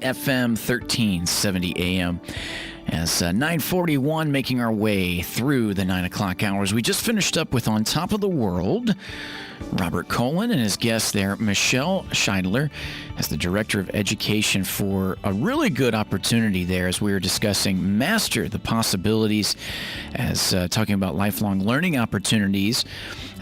FM, 1370 AM. As 9:41, making our way through the 9 o'clock hours. We just finished up with On Top of the World. Robert Cohen and his guest there, Michelle Scheidler, as the Director of Education, for a really good opportunity there as we were discussing Master the Possibilities, as talking about lifelong learning opportunities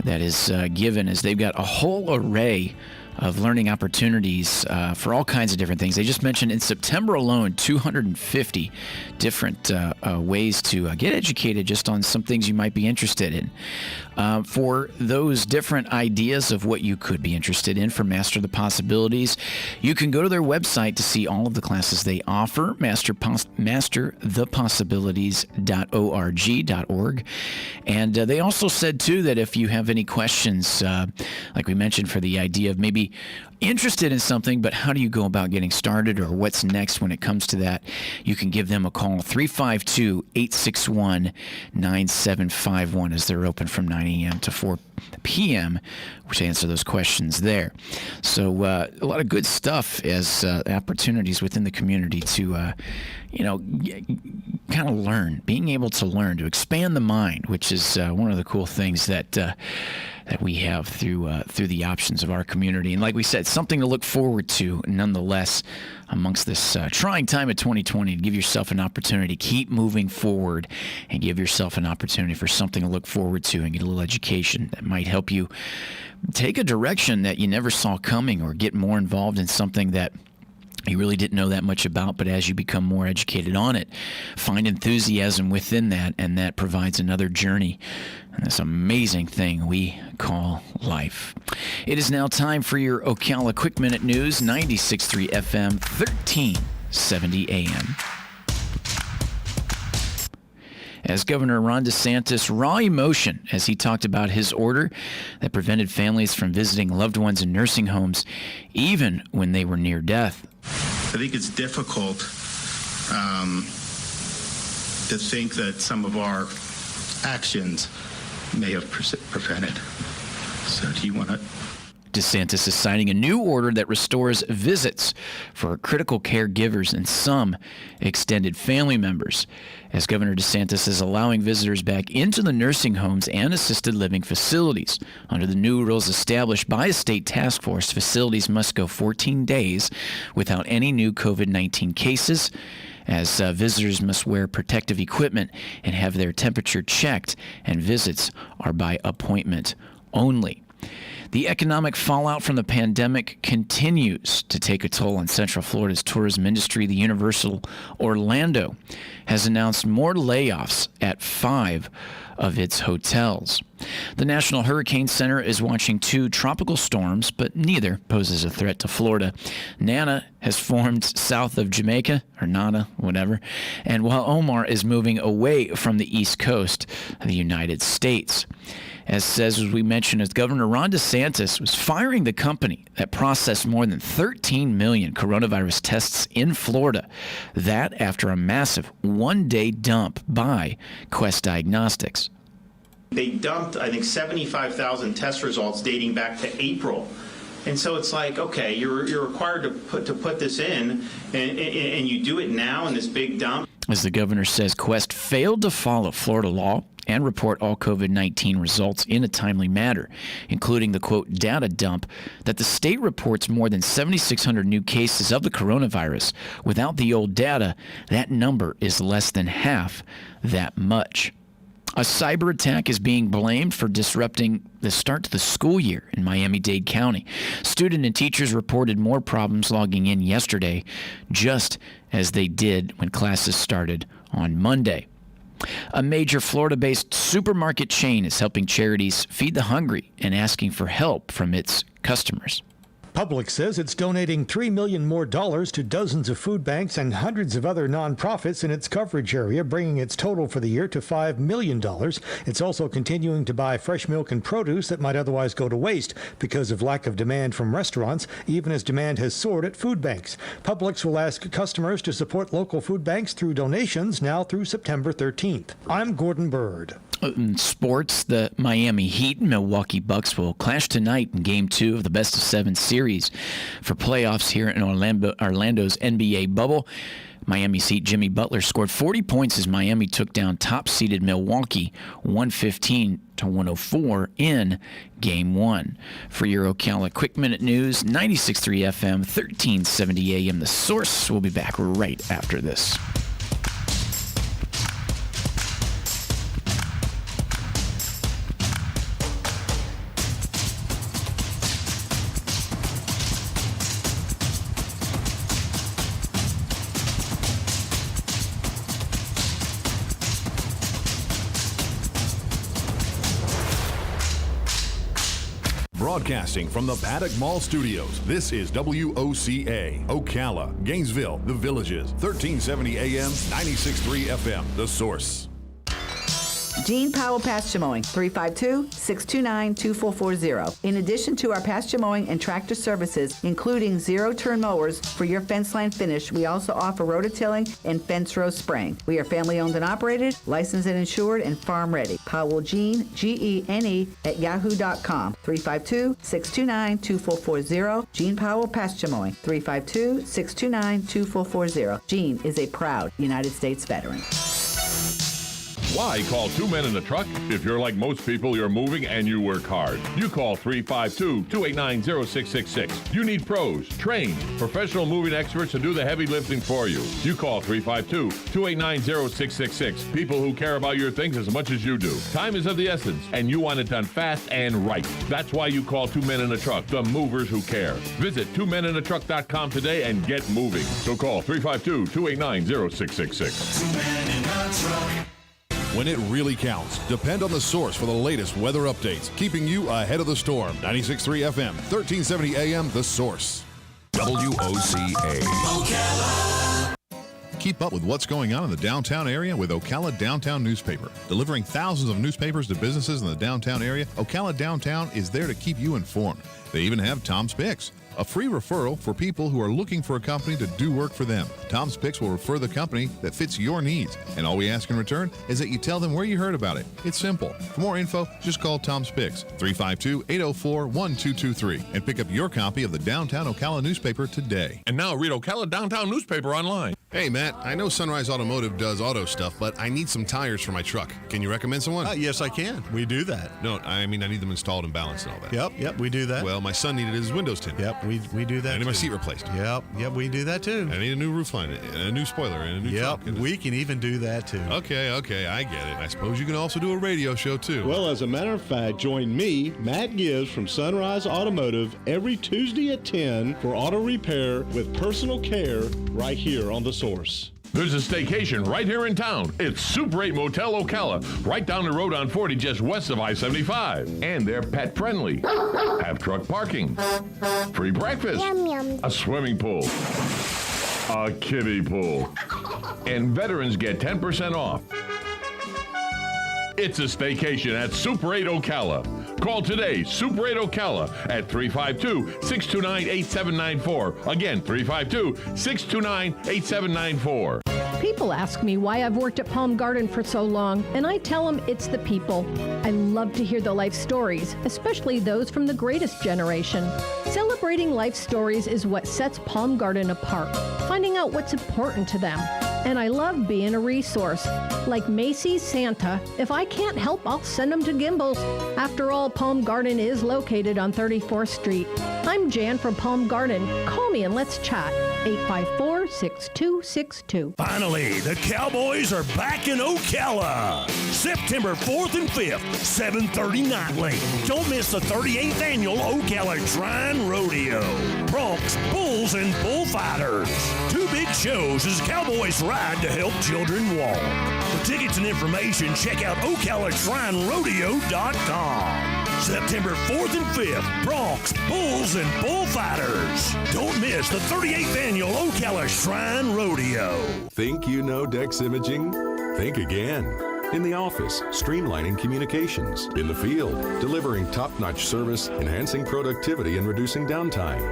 that is given, as they've got a whole array of learning opportunities for all kinds of different things. They just mentioned in September alone 250 different ways to get educated just on some things you might be interested in. For those different ideas of what you could be interested in for Master the Possibilities, you can go to their website to see all of the classes they offer, masterthepossibilities.org. And they also said, too, that if you have any questions, like we mentioned, for the idea of maybe interested in something, but how do you go about getting started, or what's next when it comes to that, you can give them a call, 352-861-9751, as they're open from 9 a.m. to 4 p.m., which answer those questions there. So a lot of good stuff as opportunities within the community to, kind of learn, being able to learn, to expand the mind, which is one of the cool things that we have through the options of our community. And like we said, something to look forward to nonetheless amongst this trying time of 2020, to give yourself an opportunity, keep moving forward and give yourself an opportunity for something to look forward to and get a little education that might help you take a direction that you never saw coming, or get more involved in something that you really didn't know that much about, but as you become more educated on it, find enthusiasm within that, and that provides another journey in this amazing thing we call life. It is now time for your Ocala Quick Minute News, 96.3 FM, 1370 AM. As Governor Ron DeSantis, raw emotion as he talked about his order that prevented families from visiting loved ones in nursing homes, even when they were near death. I think it's difficult to think that some of our actions may have prevented. So do you want to... DeSantis is signing a new order that restores visits for critical caregivers and some extended family members, as Governor DeSantis is allowing visitors back into the nursing homes and assisted living facilities. Under the new rules established by a state task force, facilities must go 14 days without any new COVID-19 cases, as visitors must wear protective equipment and have their temperature checked, and visits are by appointment only. The economic fallout from the pandemic continues to take a toll on Central Florida's tourism industry. The Universal Orlando has announced more layoffs at 5 of its hotels. The National Hurricane Center is watching 2 tropical storms, but neither poses a threat to Florida. Nana has formed south of Jamaica, or Nana, whatever, and while Omar is moving away from the east coast of the United States. As we mentioned, as Governor Ron DeSantis was firing the company that processed more than 13 million coronavirus tests in Florida. That after a massive one-day dump by Quest Diagnostics. They dumped, I think, 75,000 test results dating back to April. And so it's like, okay, you're required to put this in, and you do it now in this big dump. As the governor says, Quest failed to follow Florida law and report all COVID-19 results in a timely manner, including the, quote, data dump that the state reports more than 7,600 new cases of the coronavirus. Without the old data, that number is less than half that much. A cyber attack is being blamed for disrupting the start to the school year in Miami-Dade County. Students and teachers reported more problems logging in yesterday, just as they did when classes started on Monday. A major Florida-based supermarket chain is helping charities feed the hungry and asking for help from its customers. Publix says it's donating $3 million more to dozens of food banks and hundreds of other nonprofits in its coverage area, bringing its total for the year to $5 million. It's also continuing to buy fresh milk and produce that might otherwise go to waste because of lack of demand from restaurants, even as demand has soared at food banks. Publix will ask customers to support local food banks through donations now through September 13th. I'm Gordon Bird. In sports, the Miami Heat and Milwaukee Bucks will clash tonight in Game 2 of the best-of-7 series for playoffs here in Orlando's NBA bubble. Miami's Heat Jimmy Butler scored 40 points as Miami took down top-seeded Milwaukee 115-104 in Game 1. For your Ocala Quick Minute News, 96.3 FM, 1370 AM. The Source will be back right after this. Broadcasting from the Paddock Mall Studios, this is WOCA, Ocala, Gainesville, The Villages, 1370 AM, 96.3 FM, The Source. Gene Powell Pasture Mowing, 352-629-2440. In addition to our pasture mowing and tractor services, including zero-turn mowers for your fence line finish, we also offer rototilling and fence row spraying. We are family-owned and operated, licensed and insured, and farm-ready. Powell Gene, Gene, at yahoo.com, 352-629-2440. Gene Powell Pasture Mowing, 352-629-2440. Gene is a proud United States veteran. Why call two men in a truck? If you're like most people, you're moving and you work hard. You call 352-289-0666. You need pros, trained, professional moving experts to do the heavy lifting for you. You call 352-289-0666. People who care about your things as much as you do. Time is of the essence, and you want it done fast and right. That's why you call Two Men in a Truck, the movers who care. Visit twomeninatruck.com today and get moving. So call 352-289-0666. 2 Men in a Truck. When it really counts, depend on The Source for the latest weather updates, keeping you ahead of the storm. 96.3 FM, 1370 AM, The Source. WOCA. Ocala. Keep up with what's going on in the downtown area with Ocala Downtown Newspaper. Delivering thousands of newspapers to businesses in the downtown area, Ocala Downtown is there to keep you informed. They even have Tom's Picks, a free referral for people who are looking for a company to do work for them. Tom's Picks will refer the company that fits your needs, and all we ask in return is that you tell them where you heard about it. It's simple. For more info, just call Tom's Picks, 352-804-1223, and pick up your copy of the Downtown Ocala newspaper today. And now read Ocala Downtown Newspaper online. Hey, Matt, I know Sunrise Automotive does auto stuff, but I need some tires for my truck. Can you recommend someone? Yes, I can. We do that. No, I mean I need them installed and balanced and all that. Yep, we do that. Well, my son needed his windows tinted. Yep, we do that. I need my too. seat replaced. Yep, we do that too. I need a new roof line, and a new spoiler, and a new truck. Yep, we can even do that too. Okay, I get it. I suppose you can also do a radio show too. Well, as a matter of fact, join me, Matt Gibbs from Sunrise Automotive, every Tuesday at 10 for auto repair with personal care right here on The Source. There's a staycation right here in town. It's Super 8 Motel Ocala, right down the road on 40 just west of I-75. And they're pet friendly. Have truck parking. Free breakfast. Yum, yum. A swimming pool. A kiddie pool. And veterans get 10% off. It's a staycation at Super 8 Ocala. Call today, Super 8 Ocala at 352-629-8794. Again, 352-629-8794. People ask me why I've worked at Palm Garden for so long, and I tell them it's the people. I love to hear the life stories, especially those from the greatest generation. Celebrating life stories is what sets Palm Garden apart, finding out what's important to them. And I love being a resource. Like Macy's Santa, if I can't help, I'll send them to Gimbel's. After all, Palm Garden is located on 34th Street. I'm Jan from Palm Garden. Call me and let's chat. 854-6262. Finally, the Cowboys are back in Ocala. September 4th and 5th, 7:30 nightly. Don't miss the 38th annual Ocala Shrine Rodeo. Broncs, Bulls, and Bullfighters. Two big shows as Cowboys ride to help children walk. For tickets and information, check out OcalaShrineRodeo.com. September 4th and 5th, Broncs, Bulls, and Bullfighters. Don't miss the 38th annual Ocala Shrine Rodeo. Think you know Dex Imaging? Think again. In the office, streamlining communications. In the field, delivering top-notch service, enhancing productivity, and reducing downtime.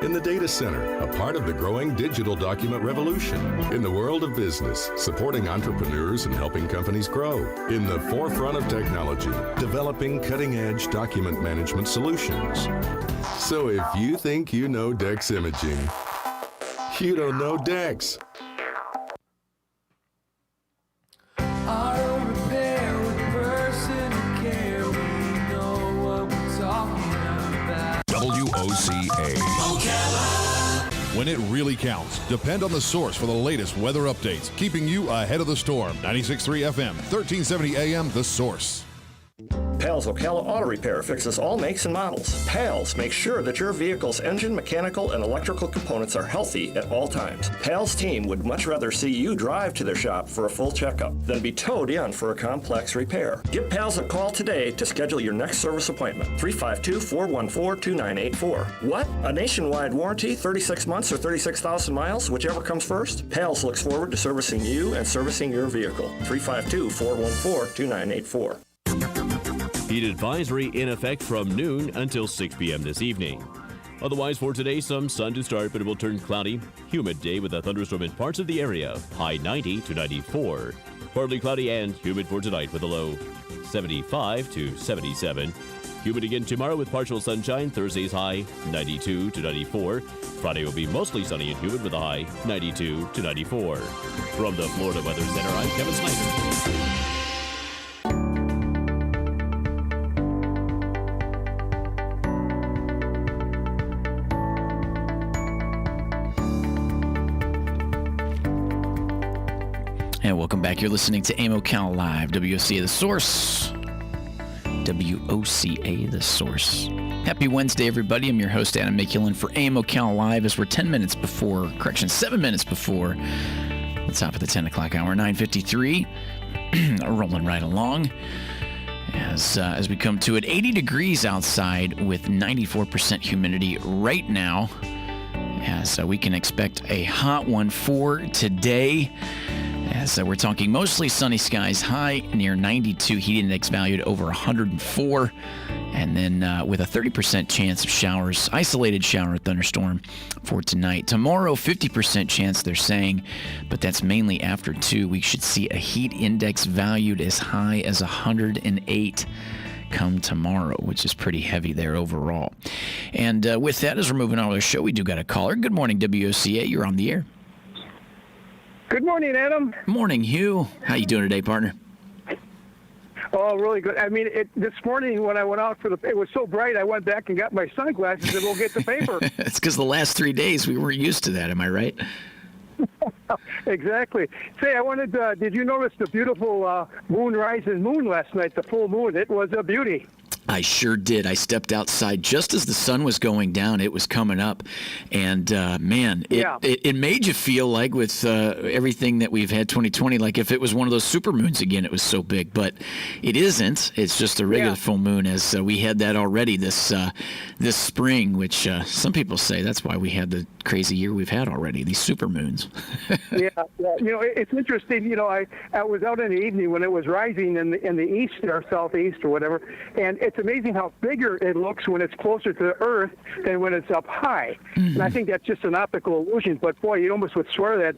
in the data center, a part of the growing digital document revolution. In the world of business, supporting entrepreneurs and helping companies grow. In the forefront of technology, developing cutting-edge document management solutions. So if you think you know Dex Imaging, you don't know Dex. Auto repair with personal care. We know what we're talking about. WOCA. When it really counts, depend on the source for the latest weather updates, keeping you ahead of the storm. 96.3 FM, 1370 AM, The Source. Pals Ocala Auto Repair fixes all makes and models. Pals makes sure that your vehicle's engine, mechanical, and electrical components are healthy at all times. Pals team would much rather see you drive to their shop for a full checkup than be towed in for a complex repair. Give Pals a call today to schedule your next service appointment. 352-414-2984. What? A nationwide warranty, 36 months or 36,000 miles, whichever comes first? Pals looks forward to servicing you and servicing your vehicle. 352-414-2984. Heat advisory in effect from noon until 6 p.m. this evening. Otherwise, for today, some sun to start, but it will turn cloudy. Humid day with a thunderstorm in parts of the area. High 90 to 94. Partly cloudy and humid for tonight with a low 75 to 77. Humid again tomorrow with partial sunshine. Thursday's high 92 to 94. Friday will be mostly sunny and humid with a high 92 to 94. From the Florida Weather Center, I'm Kevin Snyder. And welcome back. You're listening to AIM Ocala Live, WOCA The Source. WOCA The Source. Happy Wednesday, everybody. I'm your host, Adam McKillen, for AIM Ocala Live, as we're 7 minutes before the top of the 10 o'clock hour, 9:53. Rolling right along. As we come to it, 80 degrees outside with 94% humidity right now. As we can expect a hot one for today. As we're talking mostly sunny skies, high near 92, heat index valued over 104, and then with a 30% chance of showers, isolated shower thunderstorm for tonight. Tomorrow, 50% chance, they're saying, but that's mainly after 2. We should see a heat index valued as high as 108 come tomorrow, which is pretty heavy there overall. And with that, as we're moving on with our show, we do got a caller. Good morning, WOCA. You're on the air. Good morning, Adam. Morning, Hugh. How you doing today, partner? Oh, really good. I mean, this morning when I went out it was so bright, I went back and got my sunglasses to go get the paper. It's because the last 3 days we weren't used to that. Am I right? Exactly. Say, I wanted. Did you notice the beautiful moonrise and moon last night? The full moon. It was a beauty. I sure did. I stepped outside just as the sun was going down. It was coming up. And, man, it made you feel like with everything that we've had 2020, like if it was one of those super moons again, it was so big. But it isn't. It's just a regular full moon, as we had that already this spring, which some people say that's why we had the crazy year we've had already, these super moons. Yeah. You know, it's interesting. You know, I was out in the evening when it was rising in the east or southeast or whatever, and it's amazing how bigger it looks when it's closer to the Earth than when it's up high. Mm-hmm. And I think that's just an optical illusion. But boy, you almost would swear that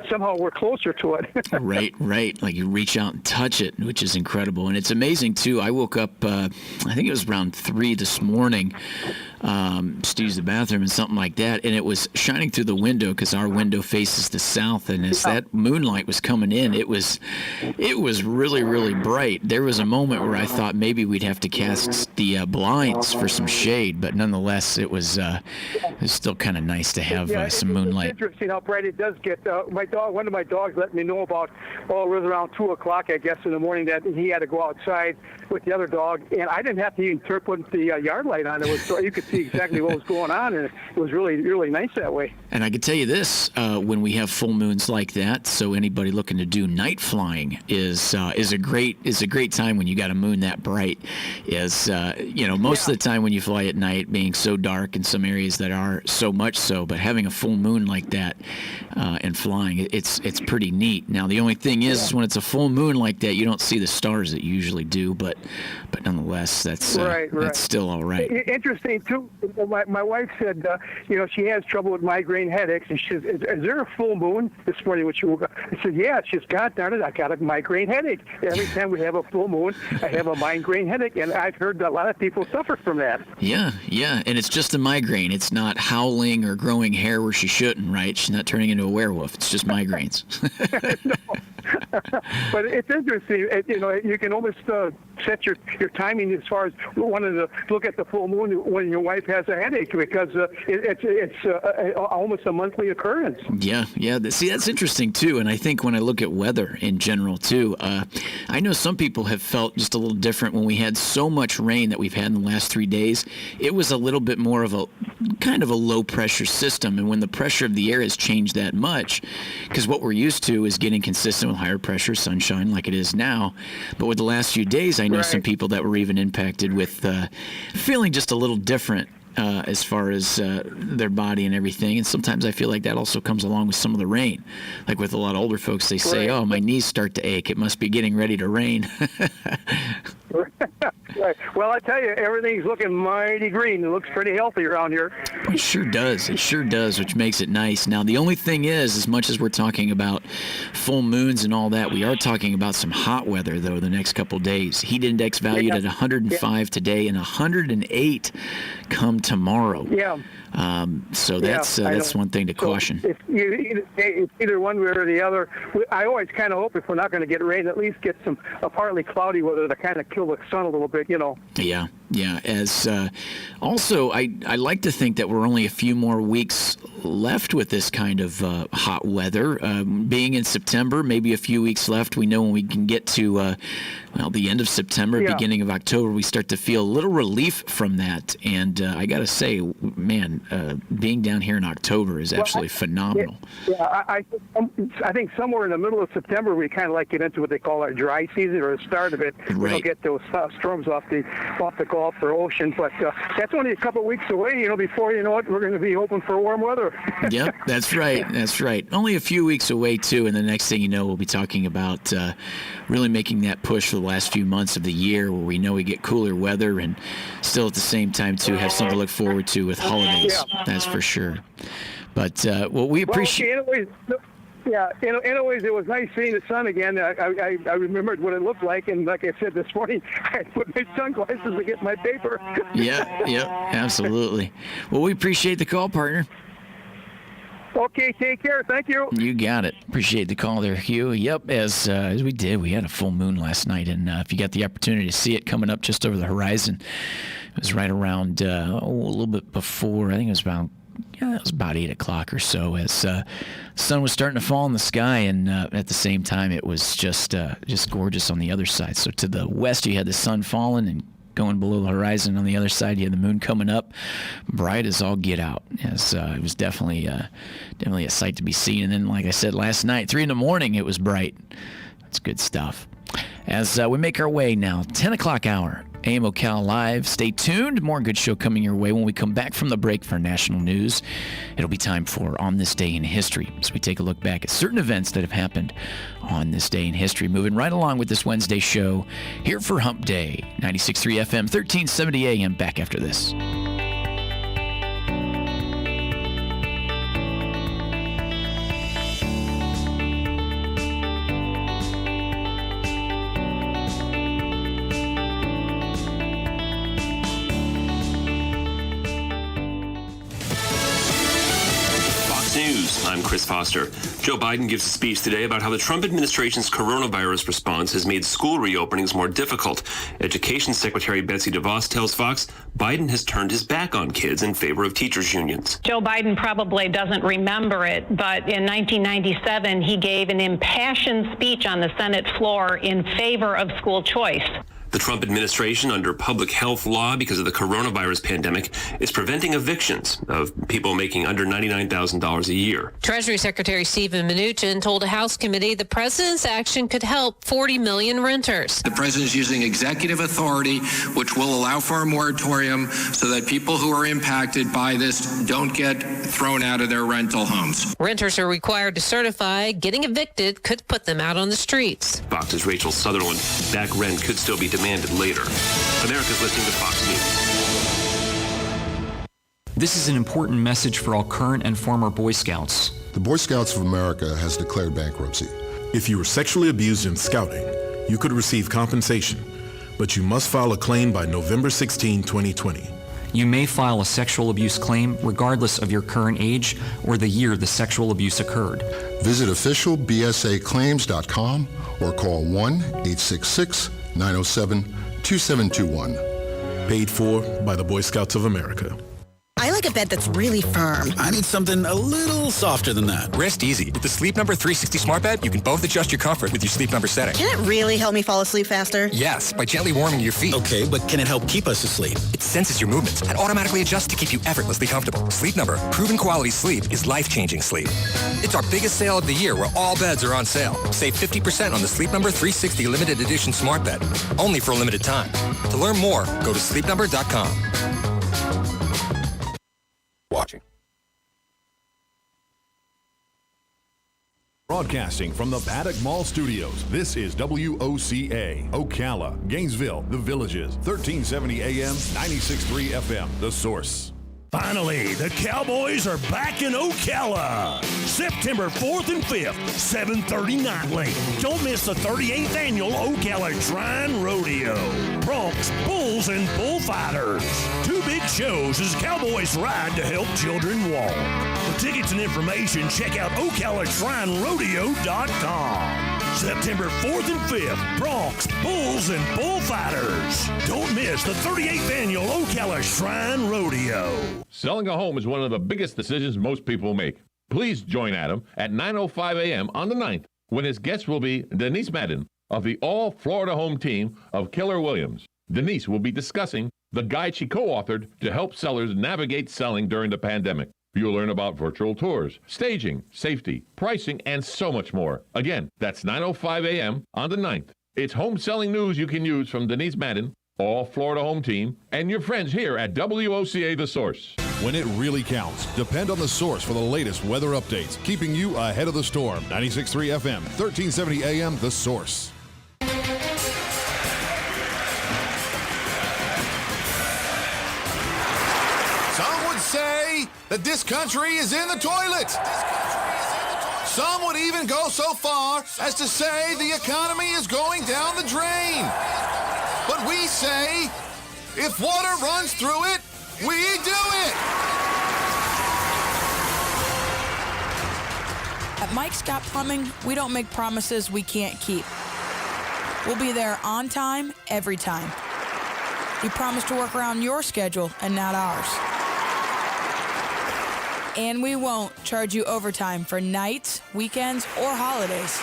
somehow we're closer to it. Right. Like you reach out and touch it, which is incredible. And it's amazing too. I woke up, I think it was around 3 this morning, just to use the bathroom and something like that, and it was shining through the window because our window faces the south. And as that moonlight was coming in, it was really, really bright. There was a moment where I thought maybe we'd have to cast the blinds for some shade, but nonetheless, it was still kind of nice to have some moonlight. It's interesting how bright it does get. One of my dogs let me know about, it was around 2 o'clock, I guess, in the morning, that he had to go outside with the other dog, and I didn't have to even put the yard light on. It was so you could see exactly what was going on, and it was really, really nice that way. And I can tell you this, when we have full moons like that, so anybody looking to do night flying is a great time when you got a moon that bright. Is As most of the time when you fly at night, being so dark in some areas that are so much so, but having a full moon like that and flying, it's pretty neat. Now the only thing is when it's a full moon like that, you don't see the stars that you usually do, but nonetheless, that's still all right. Interesting too. My wife said, she has trouble with migraine headaches, and she says, "Is there a full moon this morning?" When she woke up, I said, "Yeah." She says, "God darn it, I got a migraine headache. Every time we have a full moon, I have a migraine headache," and I've heard that a lot of people suffer from that. Yeah, and it's just a migraine. It's not howling or growing hair where she shouldn't, right? She's not turning into a werewolf. It's just migraines. No. But it's interesting. You can almost set your timing as far as wanting to look at the full moon when your wife has a headache, because it's almost a monthly occurrence. Yeah. See, that's interesting too. And I think when I look at weather in general too, I know some people have felt just a little different when we had so much rain that we've had in the last 3 days. It was a little bit more of a kind of a low pressure system. And when the pressure of the air has changed that much, because what we're used to is getting consistent with higher pressure sunshine like it is now. But with the last few days, I know some people that were even impacted with feeling just a little different as far as their body and everything. And sometimes I feel like that also comes along with some of the rain. Like with a lot of older folks, they say, "Oh, my knees start to ache. It must be getting ready to rain." Right. Well, I tell you, everything's looking mighty green. It looks pretty healthy around here. It sure does. It sure does, which makes it nice. Now, the only thing is, as much as we're talking about full moons and all that, we are talking about some hot weather, though, the next couple days. Heat index valued at 105 today and 108 come tomorrow. Yeah. So that's one thing to caution. It's either one way or the other. I always kind of hope if we're not going to get rain, at least get a partly cloudy weather to kind of kill the sun a little bit, Yeah. As also, I like to think that we're only a few more weeks left with this kind of hot weather. Being in September, maybe a few weeks left. We know when we can get to the end of September, beginning of October, we start to feel a little relief from that. And I got to say, man, being down here in October is absolutely phenomenal. I think somewhere in the middle of September we kind of get into what they call our dry season, or the start of it. We don't get those storms off the Gulf or ocean, but that's only a couple of weeks away. Before you know it, we're going to be hoping for warm weather. Yep, that's right. That's right. Only a few weeks away too, and the next thing you know, we'll be talking about really making that push for the last few months of the year, where we know we get cooler weather, and still at the same time too have something to look forward to with holidays. That's for sure. But we appreciate. Anyways, it was nice seeing the sun again. I remembered what it looked like, and like I said this morning, I put my sunglasses to get my paper. Yeah, absolutely. Well, we appreciate the call, partner. Okay, take care. Thank you. You got it. Appreciate the call there, Hugh. Yep, as we did, we had a full moon last night, and if you got the opportunity to see it coming up just over the horizon, it was right around a little bit before. I think it was about 8 o'clock or so, as the sun was starting to fall in the sky, and at the same time, it was just gorgeous on the other side. So to the west, you had the sun falling and going below the horizon. On the other side, you had the moon coming up, bright as all get out. As it was definitely a sight to be seen. And then, like I said, last night, 3 a.m, it was bright. That's good stuff. As we make our way now, 10 o'clock hour, AM Ocala Live. Stay tuned. More good show coming your way when we come back from the break for national news. It'll be time for On This Day in History, as we take a look back at certain events that have happened on this day in history. Moving right along with this Wednesday show here for Hump Day. 96.3 FM, 1370 AM. Back after this. I'm Chris Foster. Joe Biden gives a speech today about how the Trump administration's coronavirus response has made school reopenings more difficult. Education Secretary Betsy DeVos tells Fox Biden has turned his back on kids in favor of teachers' unions. Joe Biden probably doesn't remember it, but in 1997, he gave an impassioned speech on the Senate floor in favor of school choice. The Trump administration, under public health law because of the coronavirus pandemic, is preventing evictions of people making under $99,000 a year. Treasury Secretary Steven Mnuchin told a House committee the president's action could help 40 million renters. The president is using executive authority, which will allow for a moratorium so that people who are impacted by this don't get thrown out of their rental homes. Renters are required to certify getting evicted could put them out on the streets. Fox's Rachel Sutherland. Back rent could still be demanded later. America's listening to Fox News. This is an important message for all current and former Boy Scouts. The Boy Scouts of America has declared bankruptcy. If you were sexually abused in scouting, you could receive compensation, but you must file a claim by November 16, 2020. You may file a sexual abuse claim regardless of your current age or the year the sexual abuse occurred. Visit officialbsaclaims.com or call 1-866-907-2721. Paid for by the Boy Scouts of America. I like a bed that's really firm. I need something a little softer than that. Rest easy. With the Sleep Number 360 smart bed, you can both adjust your comfort with your Sleep Number setting. Can it really help me fall asleep faster? Yes, by gently warming your feet. Okay, but can it help keep us asleep? It senses your movements and automatically adjusts to keep you effortlessly comfortable. Sleep Number, proven quality sleep is life-changing sleep. It's our biggest sale of the year where all beds are on sale. Save 50% on the Sleep Number 360 limited edition smart bed. Only for a limited time. To learn more, go to sleepnumber.com. Watching. Broadcasting from the Paddock Mall Studios, this is WOCA, Ocala, Gainesville, The Villages, 1370 AM, 96.3 FM, The Source. Finally, the Cowboys are back in Ocala. September 4th and 5th, 7:30 nightly. Don't miss the 38th annual Ocala Shrine Rodeo. Broncs, Bulls, and Bullfighters. Two big shows as Cowboys ride to help children walk. For tickets and information, check out OcalaShrineRodeo.com. September 4th and 5th, Broncs, Bulls, and Bullfighters. Don't miss the 38th annual Ocala Shrine Rodeo. Selling a home is one of the biggest decisions most people make. Please join Adam at 9:05 a.m. on the 9th when his guest will be Denise Madden of the All Florida Home Team of Keller Williams. Denise will be discussing the guide she co-authored to help sellers navigate selling during the pandemic. You'll learn about virtual tours, staging, safety, pricing, and so much more. Again, that's 9:05 a.m. on the 9th. It's home selling news you can use from Denise Madden, All Florida Home Team, and your friends here at WOCA The Source. When it really counts, depend on The Source for the latest weather updates, keeping you ahead of the storm. 96.3 FM, 1370 AM, The Source. Some would say that this country is in the toilet. Some would even go so far as to say the economy is going down the drain. But we say, if water runs through it, we do it. At Mike Scott Plumbing, we don't make promises we can't keep. We'll be there on time, every time. We promise to work around your schedule and not ours. And we won't charge you overtime for nights, weekends, or holidays.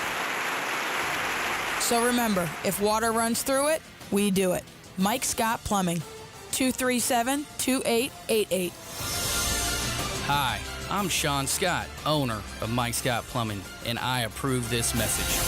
So remember, if water runs through it, we do it. Mike Scott Plumbing, 237-2888. Hi, I'm Sean Scott, owner of Mike Scott Plumbing, and I approve this message.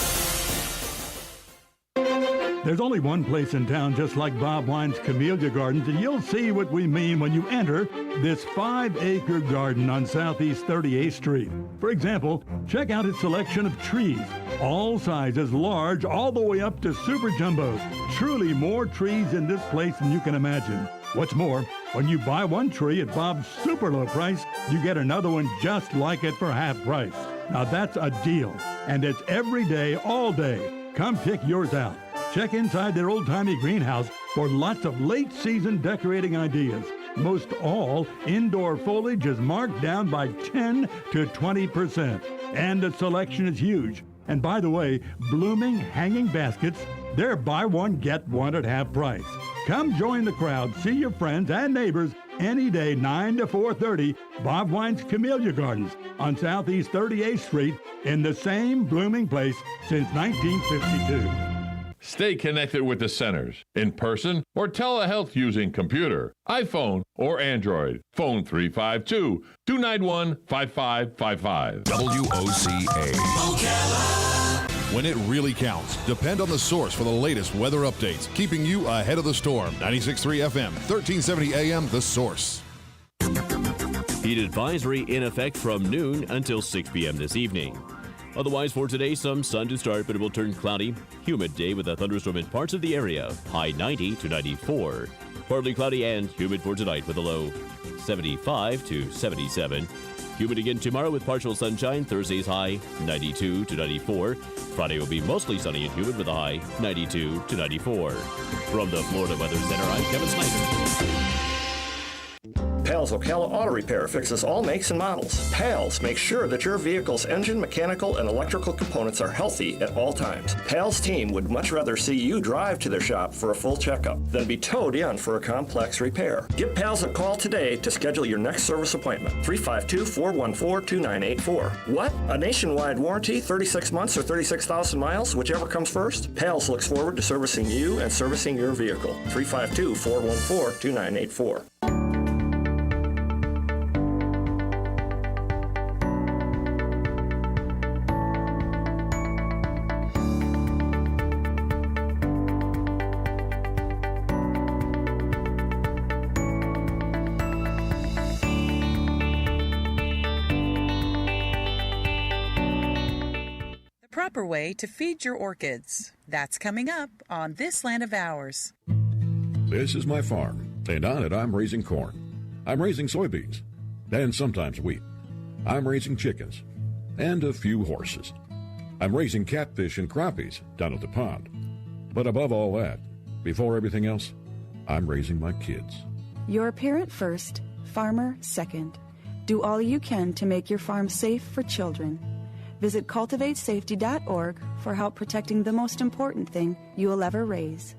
There's only one place in town just like Bob Wine's Camellia Gardens, and you'll see what we mean when you enter this 5-acre garden on Southeast 38th Street. For example, check out its selection of trees, all sizes, large, all the way up to super jumbos. Truly more trees in this place than you can imagine. What's more, when you buy one tree at Bob's super low price, you get another one just like it for half price. Now that's a deal, and it's every day, all day. Come pick yours out. Check inside their old-timey greenhouse for lots of late-season decorating ideas. Most all indoor foliage is marked down by 10 to 20%. And the selection is huge. And by the way, blooming hanging baskets, they're buy one, get one at half price. Come join the crowd, see your friends and neighbors any day 9 to 4:30, Bob Wine's Camellia Gardens on Southeast 38th Street in the same blooming place since 1952. Stay connected with the centers in person or telehealth using computer, iPhone, or Android. Phone 352-291-5555. WOCA. When it really counts, depend on the source for the latest weather updates, keeping you ahead of the storm. 96.3 FM, 1370 AM, The Source. Heat advisory in effect from noon until 6 p.m. this evening. Otherwise, for today, some sun to start, but it will turn cloudy. Humid day with a thunderstorm in parts of the area. High 90 to 94. Partly cloudy and humid for tonight with a low 75 to 77. Humid again tomorrow with partial sunshine. Thursday's high 92 to 94. Friday will be mostly sunny and humid with a high 92 to 94. From the Florida Weather Center, I'm Kevin Snyder. Pals Ocala Auto Repair fixes all makes and models. Pals makes sure that your vehicle's engine, mechanical, and electrical components are healthy at all times. Pals team would much rather see you drive to their shop for a full checkup than be towed in for a complex repair. Give Pals a call today to schedule your next service appointment. 352-414-2984. What? A nationwide warranty, 36 months or 36,000 miles, whichever comes first? Pals looks forward to servicing you and servicing your vehicle. 352-414-2984. Proper way to feed your orchids. That's coming up on This Land of Ours. This is my farm, and on it I'm raising corn. I'm raising soybeans, and sometimes wheat. I'm raising chickens, and a few horses. I'm raising catfish and crappies down at the pond. But above all that, before everything else, I'm raising my kids. You're a parent first, farmer second. Do all you can to make your farm safe for children. Visit cultivatesafety.org for help protecting the most important thing you will ever raise.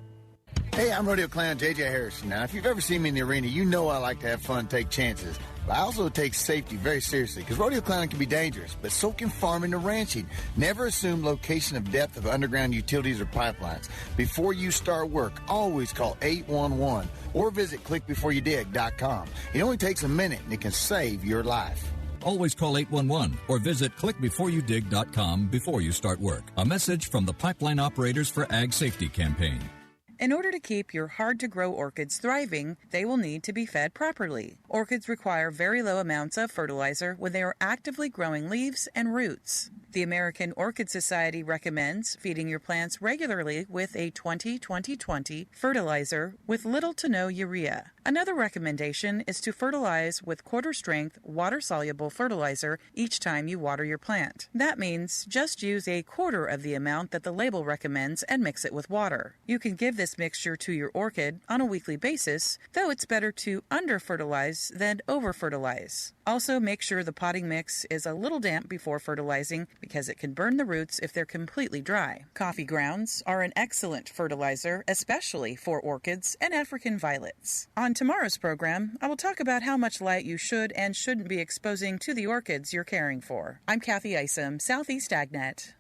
Hey, I'm Rodeo Clown JJ Harrison. Now, if you've ever seen me in the arena, you know I like to have fun and take chances. But I also take safety very seriously, because rodeo clowning can be dangerous, but so can farming and ranching. Never assume location of depth of underground utilities or pipelines. Before you start work, always call 811 or visit clickbeforeyoudig.com. It only takes a minute, and it can save your life. Always call 811 or visit clickbeforeyoudig.com before you start work. A message from the Pipeline Operators for Ag Safety campaign. In order to keep your hard-to-grow orchids thriving, they will need to be fed properly. Orchids require very low amounts of fertilizer when they are actively growing leaves and roots. The American Orchid Society recommends feeding your plants regularly with a 20-20-20 fertilizer with little to no urea. Another recommendation is to fertilize with quarter-strength, water-soluble fertilizer each time you water your plant. That means just use a quarter of the amount that the label recommends and mix it with water. You can give this mixture to your orchid on a weekly basis, though it's better to under-fertilize than over-fertilize. Also, make sure the potting mix is a little damp before fertilizing because it can burn the roots if they're completely dry. Coffee grounds are an excellent fertilizer, especially for orchids and African violets. On tomorrow's program, I will talk about how much light you should and shouldn't be exposing to the orchids you're caring for. I'm Kathy Isom, Southeast AgNet.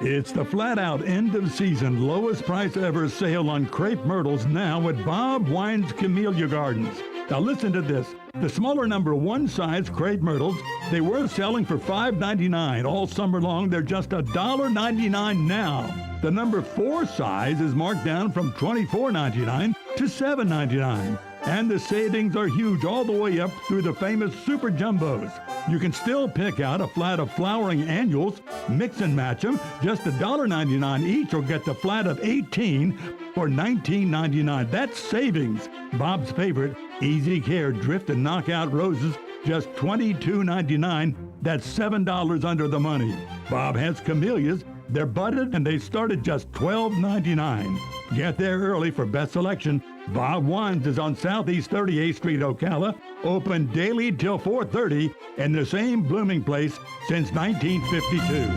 It's the flat-out end-of-season lowest price ever sale on crepe myrtles now at Bob Wine's Camellia Gardens. Now listen to this. The smaller number 1 size crepe myrtles, they were selling for $5.99 all summer long. They're just $1.99 now. The number 4 size is marked down from $24.99 to $7.99. And the savings are huge all the way up through the famous Super Jumbos. You can still pick out a flat of flowering annuals, mix and match them, just $1.99 each, or get the flat of 18 for $19.99. That's savings. Bob's favorite, Easy Care Drift and Knockout Roses, just $22.99. That's $7 under the money. Bob has camellias. They're budded and they start at just $12.99. Get there early for best selection. Bob Wines is on Southeast 38th Street, Ocala, open daily till 4:30, and the same blooming place since 1952.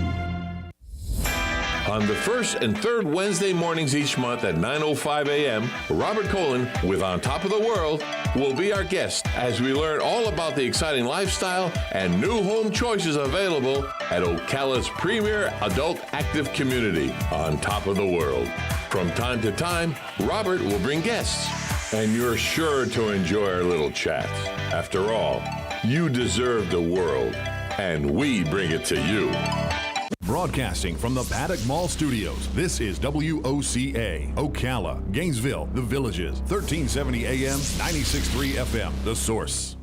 On the first and third Wednesday mornings each month at 9:05 a.m., Robert Colin with On Top of the World will be our guest as we learn all about the exciting lifestyle and new home choices available at Ocala's premier adult active community, On Top of the World. From time to time, Robert will bring guests, and you're sure to enjoy our little chats. After all, you deserve the world, and we bring it to you. Broadcasting from the Paddock Mall Studios, this is WOCA, Ocala, Gainesville, The Villages, 1370 AM, 96.3 FM, The Source.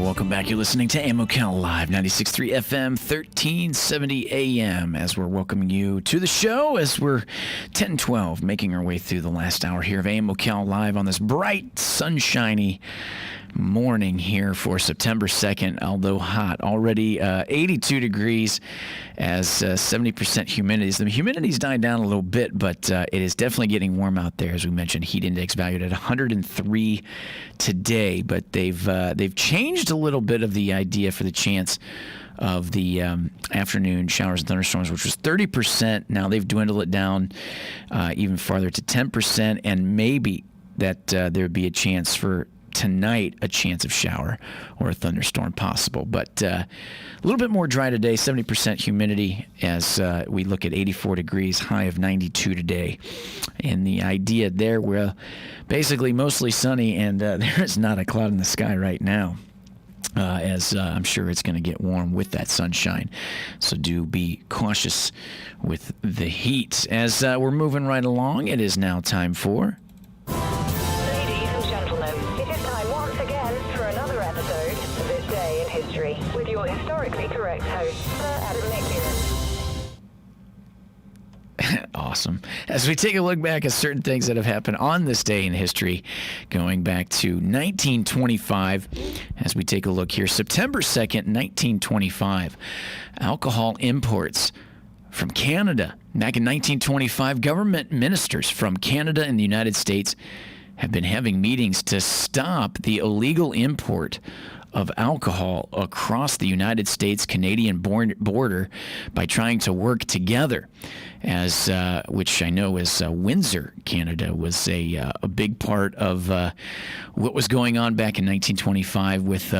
Welcome back. You're listening to Ocala Live, 96.3 FM, 1370 AM, as we're welcoming you to the show as we're 10:12, making our way through the last hour here of Ocala Live on this bright, sunshiny morning here for September 2nd, although hot. Already 82 degrees as 70% humidity. The humidity's died down a little bit, but it is definitely getting warm out there. As we mentioned, heat index valued at 103 today, but they've changed a little bit of the idea for the chance of the afternoon showers and thunderstorms, which was 30%. Now they've dwindled it down even farther to 10%, and maybe that there would be a chance for tonight, a chance of shower or a thunderstorm possible. But a little bit more dry today, 70% humidity as we look at 84 degrees, high of 92 today. And the idea there, we're basically mostly sunny, and there is not a cloud in the sky right now. As I'm sure it's going to get warm with that sunshine. So do be cautious with the heat. As we're moving right along, it is now time for... Ladies and gentlemen, it is time once again for another episode of This Day in History with your historically correct host, Sir Adam McKinnon. Awesome. As we take a look back at certain things that have happened on this day in history, going back to 1925, as we take a look here, September 2nd, 1925, alcohol imports from Canada. Back in 1925, government ministers from Canada and the United States have been having meetings to stop the illegal import of alcohol across the United States-Canadian border by trying to work together, as which I know is Windsor, Canada, was a big part of what was going on back in 1925 with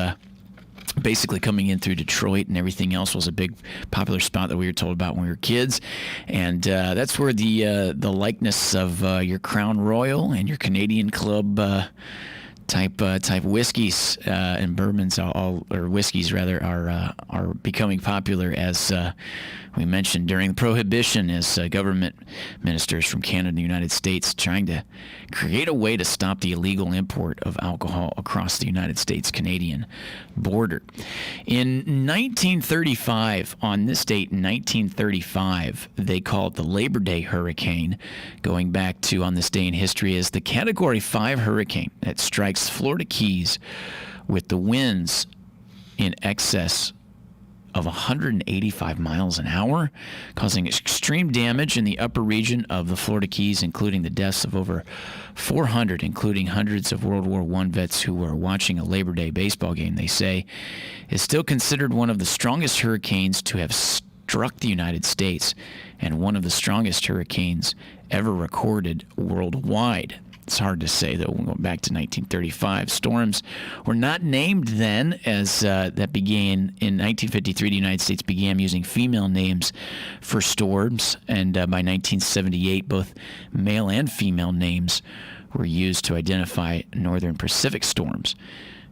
basically coming in through Detroit, and everything else was a big popular spot that we were told about when we were kids. And that's where the likeness of your Crown Royal and your Canadian Club type whiskeys and bourbons, or whiskeys rather, are becoming popular, as we mentioned during the Prohibition, as government ministers from Canada and the United States trying to create a way to stop the illegal import of alcohol across the United States-Canadian border. In 1935, on this date in 1935, they call it the Labor Day hurricane, going back to, on this day in history, as the Category 5 hurricane that strikes Florida Keys with the winds in excess of 185 miles an hour, causing extreme damage in the upper region of the Florida Keys, including the deaths of over 400, including hundreds of World War I vets who were watching a Labor Day baseball game. They say is still considered one of the strongest hurricanes to have struck the United States and one of the strongest hurricanes ever recorded worldwide. It's hard to say, though. We'll go back to 1935. Storms were not named then, as that began in 1953. The United States began using female names for storms, and by 1978, both male and female names were used to identify northern Pacific storms,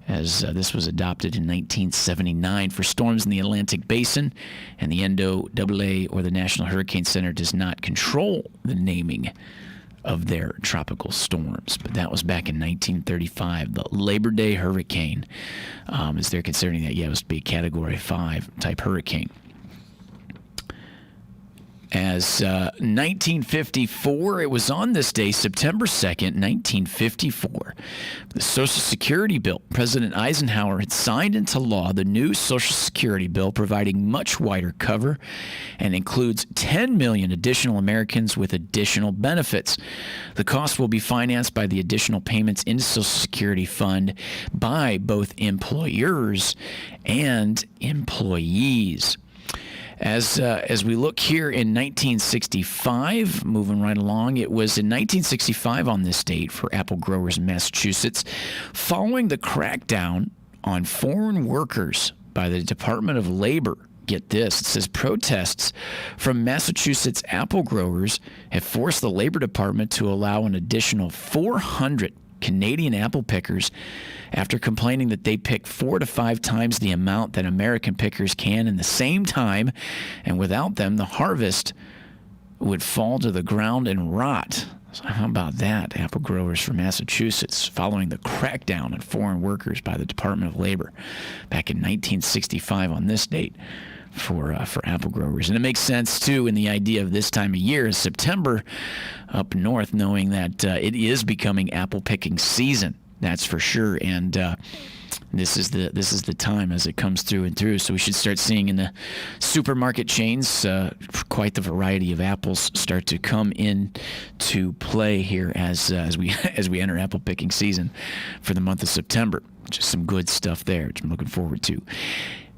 as this was adopted in 1979 for storms in the Atlantic Basin, and the NOAA, or the National Hurricane Center, does not control the naming of their tropical storms. But that was back in 1935. The Labor Day hurricane, as they're considering that, it was to be a Category 5 type hurricane. As 1954, it was on this day, September 2nd, 1954, the Social Security bill. President Eisenhower had signed into law the new Social Security bill, providing much wider cover and includes 10 million additional Americans with additional benefits. The cost will be financed by the additional payments into Social Security fund by both employers and employees. As we look here in 1965, moving right along, it was in 1965 on this date for apple growers in Massachusetts, following the crackdown on foreign workers by the Department of Labor. Get this, it says protests from Massachusetts apple growers have forced the Labor Department to allow an additional 400 Canadian apple pickers after complaining that they pick 4 to 5 times the amount that American pickers can in the same time, and without them, the harvest would fall to the ground and rot. So how about that? Apple growers from Massachusetts following the crackdown on foreign workers by the Department of Labor back in 1965 on this date for apple growers. And it makes sense, too, in the idea of this time of year, is September up north, knowing that it is becoming apple picking season. That's for sure. And this is the time as it comes through and through. So we should start seeing in the supermarket chains quite the variety of apples start to come in to play here as we enter apple picking season for the month of September. Just some good stuff there, which I'm looking forward to.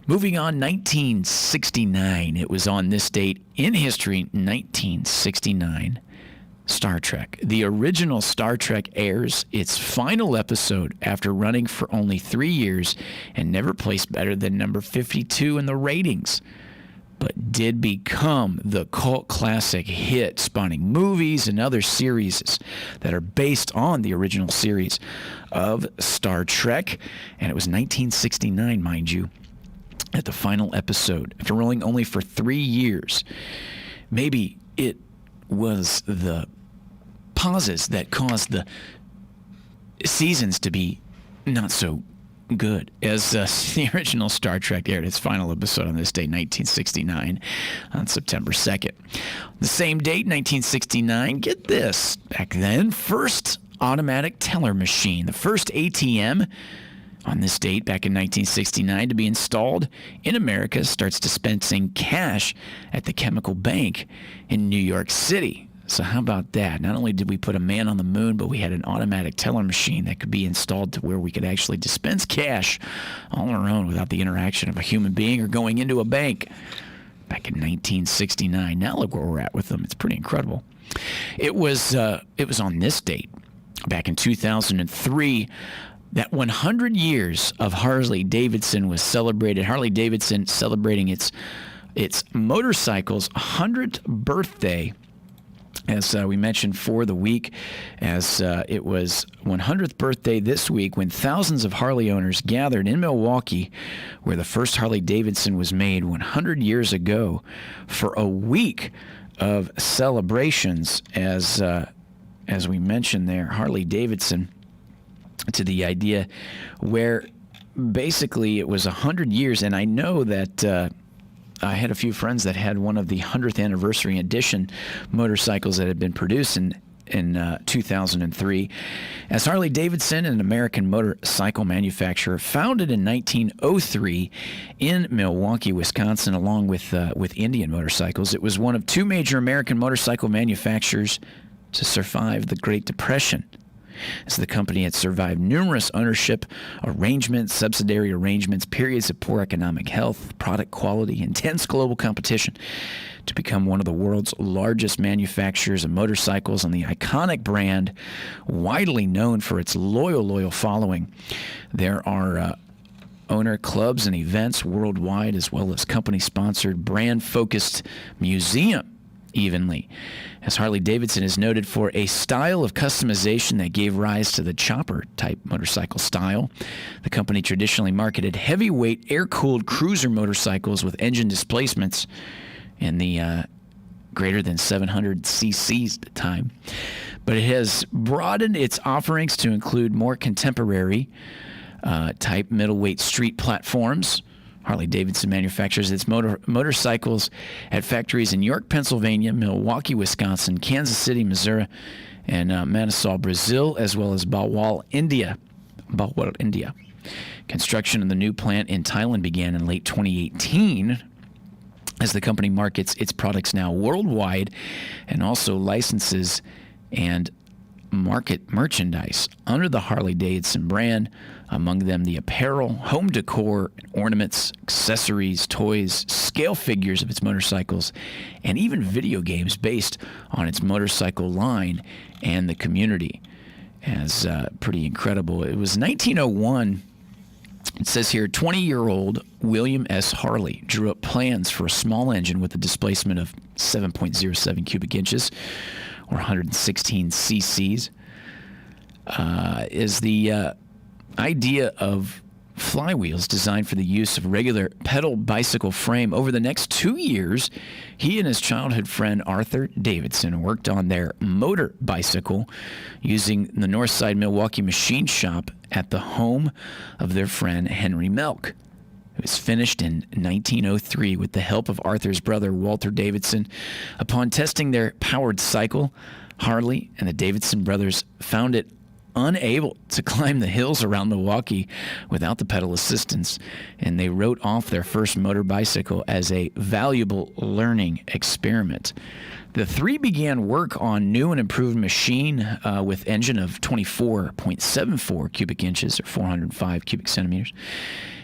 Moving on, 1969. It was on this date in history, 1969. Star Trek. The original Star Trek airs its final episode after running for only 3 years and never placed better than number 52 in the ratings, but did become the cult classic hit, spawning movies and other series that are based on the original series of Star Trek. And it was 1969, mind you, at the final episode, after rolling only for 3 years. Maybe it was the pauses that caused the seasons to be not so good, as the original Star Trek aired its final episode on this day, 1969, on September 2nd. The same date, 1969, get this, back then, first automatic teller machine, the first ATM on this date, back in 1969, to be installed in America, starts dispensing cash at the Chemical Bank in New York City. So how about that? Not only did we put a man on the moon, but we had an automatic teller machine that could be installed to where we could actually dispense cash all on our own without the interaction of a human being or going into a bank. Back in 1969. Now look where we're at with them. It's pretty incredible. It was on this date, back in 2003, that 100 years of Harley-Davidson was celebrated. Harley-Davidson celebrating its motorcycle's 100th birthday as we mentioned, for the week, as it was 100th birthday this week when thousands of Harley owners gathered in Milwaukee, where the first Harley-Davidson was made 100 years ago, for a week of celebrations. As we mentioned there, Harley-Davidson, to the idea where basically it was 100 years, and I know that I had a few friends that had one of the 100th anniversary edition motorcycles that had been produced in 2003. As Harley-Davidson, an American motorcycle manufacturer founded in 1903 in Milwaukee, Wisconsin, along with Indian Motorcycles, it was one of two major American motorcycle manufacturers to survive the Great Depression, as the company had survived numerous ownership arrangements, subsidiary arrangements, periods of poor economic health, product quality, intense global competition, to become one of the world's largest manufacturers of motorcycles and the iconic brand widely known for its loyal following. There are owner clubs and events worldwide, as well as company-sponsored, brand-focused museum evenly, as Harley-Davidson is noted for a style of customization that gave rise to the chopper-type motorcycle style. The company traditionally marketed heavyweight, air-cooled cruiser motorcycles with engine displacements in the greater than 700 cc's at the time. But it has broadened its offerings to include more contemporary type middleweight street platforms. Harley-Davidson manufactures its motorcycles at factories in York, Pennsylvania, Milwaukee, Wisconsin, Kansas City, Missouri, and Manasol, Brazil, as well as Bawal, India. Construction of the new plant in Thailand began in late 2018, as the company markets its products now worldwide and also licenses and market merchandise under the Harley-Davidson brand, among them the apparel, home decor, ornaments, accessories, toys, scale figures of its motorcycles, and even video games based on its motorcycle line and the community. As pretty incredible. It was 1901. It says here, 20-year-old William S. Harley drew up plans for a small engine with a displacement of 7.07 cubic inches, or 116 cc's. Is the idea of flywheels designed for the use of regular pedal bicycle frame. Over the next 2 years, he and his childhood friend Arthur Davidson worked on their motor bicycle using the Northside Milwaukee machine shop at the home of their friend Henry Melk. It was finished in 1903 with the help of Arthur's brother Walter Davidson. Upon testing their powered cycle, Harley and the Davidson brothers found it unable to climb the hills around Milwaukee without the pedal assistance, and they wrote off their first motor bicycle as a valuable learning experiment. The three began work on new and improved machine with engine of 24.74 cubic inches, or 405 cubic centimeters,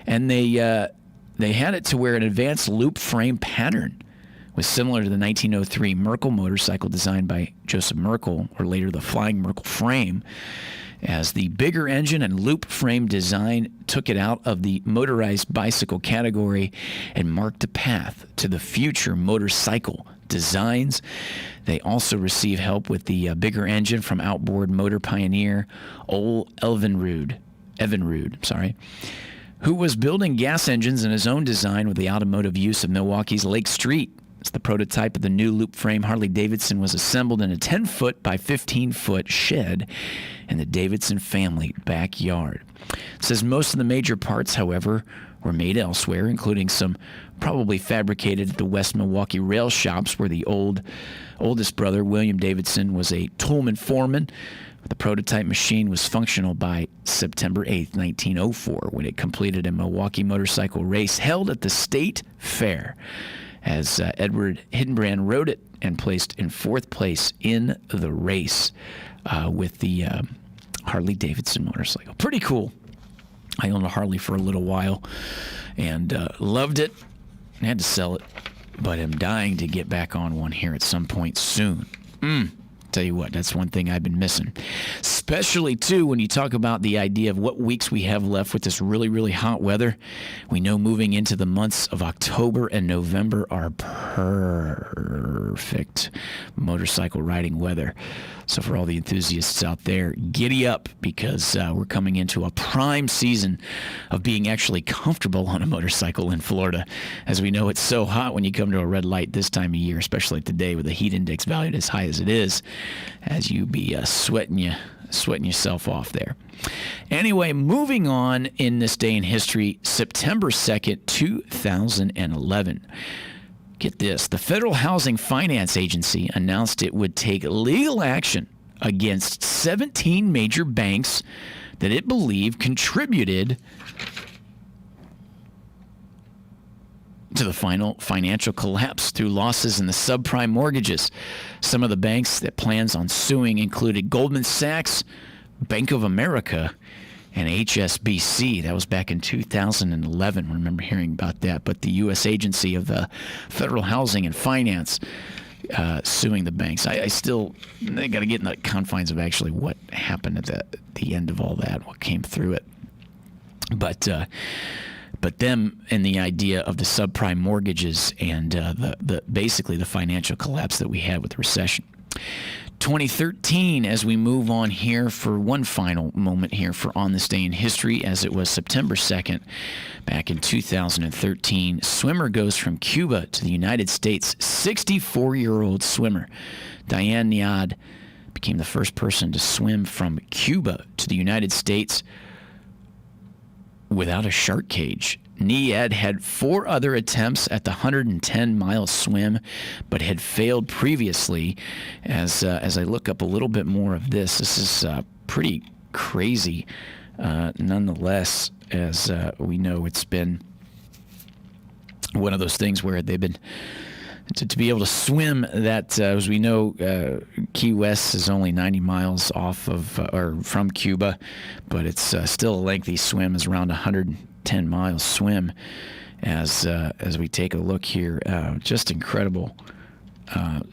and they had it to where an advanced loop frame pattern was similar to the 1903 Merkel motorcycle designed by Joseph Merkel, or later the Flying Merkel frame, as the bigger engine and loop frame design took it out of the motorized bicycle category and marked a path to the future motorcycle designs. They also received help with the bigger engine from outboard motor pioneer Ole Evinrude, who was building gas engines in his own design with the automotive use of Milwaukee's Lake Street. As the prototype of the new loop frame Harley-Davidson was assembled in a 10-foot by 15-foot shed in the Davidson family backyard. It says most of the major parts, however, were made elsewhere, including some probably fabricated at the West Milwaukee rail shops where the oldest brother, William Davidson, was a toolman foreman. The prototype machine was functional by September 8, 1904, when it completed a Milwaukee motorcycle race held at the State Fair, as Edward Hiddenbrand rode it and placed in fourth place in the race with the Harley-Davidson motorcycle. Pretty cool. I owned a Harley for a little while and loved it. I had to sell it, but I'm dying to get back on one here at some point soon. Tell you what, that's one thing I've been missing. Especially, too, when you talk about the idea of what weeks we have left with this really, really hot weather. We know moving into the months of October and November are perfect motorcycle riding weather. So for all the enthusiasts out there, giddy up, because we're coming into a prime season of being actually comfortable on a motorcycle in Florida. As we know, it's so hot when you come to a red light this time of year, especially today with the heat index valued as high as it is, as you be sweating yourself off there. Anyway, moving on in this day in history, September 2nd, 2011. Get this. The Federal Housing Finance Agency announced it would take legal action against 17 major banks that it believed contributed to the final financial collapse through losses in the subprime mortgages. Some of the banks that plans on suing included Goldman Sachs, Bank of America, and HSBC. That was back in 2011. I remember hearing about that. But the U.S. Agency of Federal Housing and Finance suing the banks. They got to get in the confines of actually what happened at the end of all that, what came through it. But them and the idea of the subprime mortgages and basically the financial collapse that we had with the recession. 2013, as we move on here for one final moment here for On This Day in History, as it was September 2nd, back in 2013, swimmer goes from Cuba to the United States. 64-year-old swimmer Diane Niad became the first person to swim from Cuba to the United States without a shark cage. Niad had 4 other attempts at the 110-mile swim, but had failed previously. As I look up a little bit more of this is pretty crazy. Nonetheless, as we know, it's been one of those things where they've been to be able to swim that, as we know, Key West is only 90 miles off of or from Cuba, but it's still a lengthy swim. Is around 110 miles swim. As we take a look here, just incredible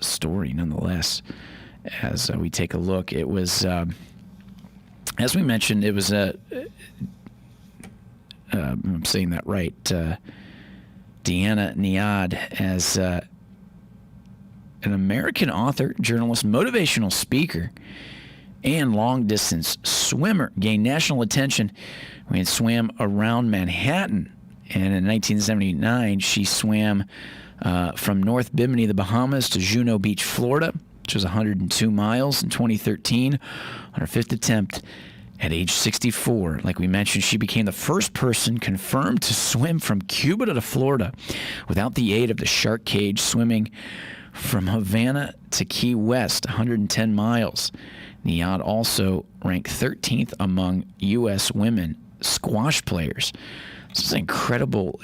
story nonetheless. As we take a look, it was as we mentioned, it was I'm saying that right. Deanna Niad, as an American author, journalist, motivational speaker, and long-distance swimmer, gained national attention when it swam around Manhattan. And in 1979, she swam from North Bimini, the Bahamas, to Juno Beach, Florida, which was 102 miles. In 2013, on her 5th attempt, at age 64, like we mentioned, she became the first person confirmed to swim from Cuba to Florida without the aid of the shark cage, swimming from Havana to Key West, 110 miles. Niad also ranked 13th among U.S. women squash players. This is an incredible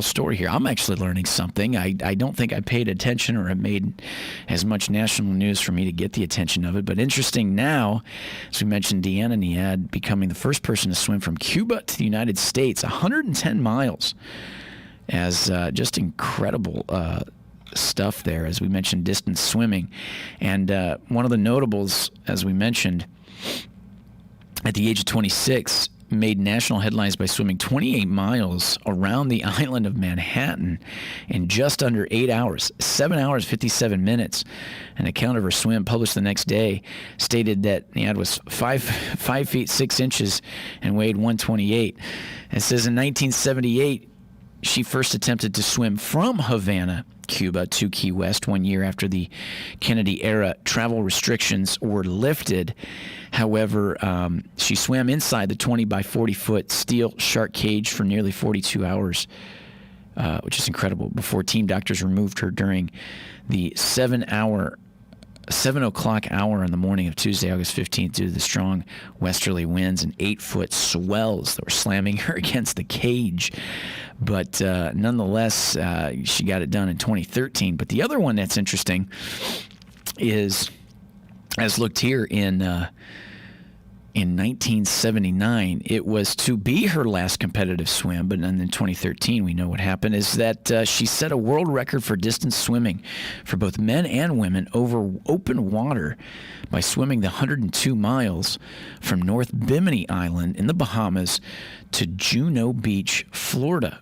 story here. I'm actually learning something. I don't think I paid attention, or it made as much national news for me to get the attention of it. But interesting now, as we mentioned, Deanna Niad becoming the first person to swim from Cuba to the United States, 110 miles, as just incredible stuff there. As we mentioned, distance swimming. And one of the notables, as we mentioned, at the age of 26, made national headlines by swimming 28 miles around the island of Manhattan in just under 8 hours, 7 hours, 57 minutes. An account of her swim published the next day stated that Niad was 5 feet 6 inches and weighed 128. It says in 1978, she first attempted to swim from Havana, Cuba, to Key West 1 year after the Kennedy-era travel restrictions were lifted. However, she swam inside the 20 by 40-foot steel shark cage for nearly 42 hours, which is incredible, before team doctors removed her during the 7 o'clock hour on the morning of Tuesday, August 15th, due to the strong westerly winds and 8-foot swells that were slamming her against the cage. But nonetheless, she got it done in 2013. But the other one that's interesting is, as looked here in 1979, it was to be her last competitive swim, but then in 2013, we know what happened, is that she set a world record for distance swimming for both men and women over open water by swimming the 102 miles from North Bimini Island in the Bahamas to Juno Beach, Florida,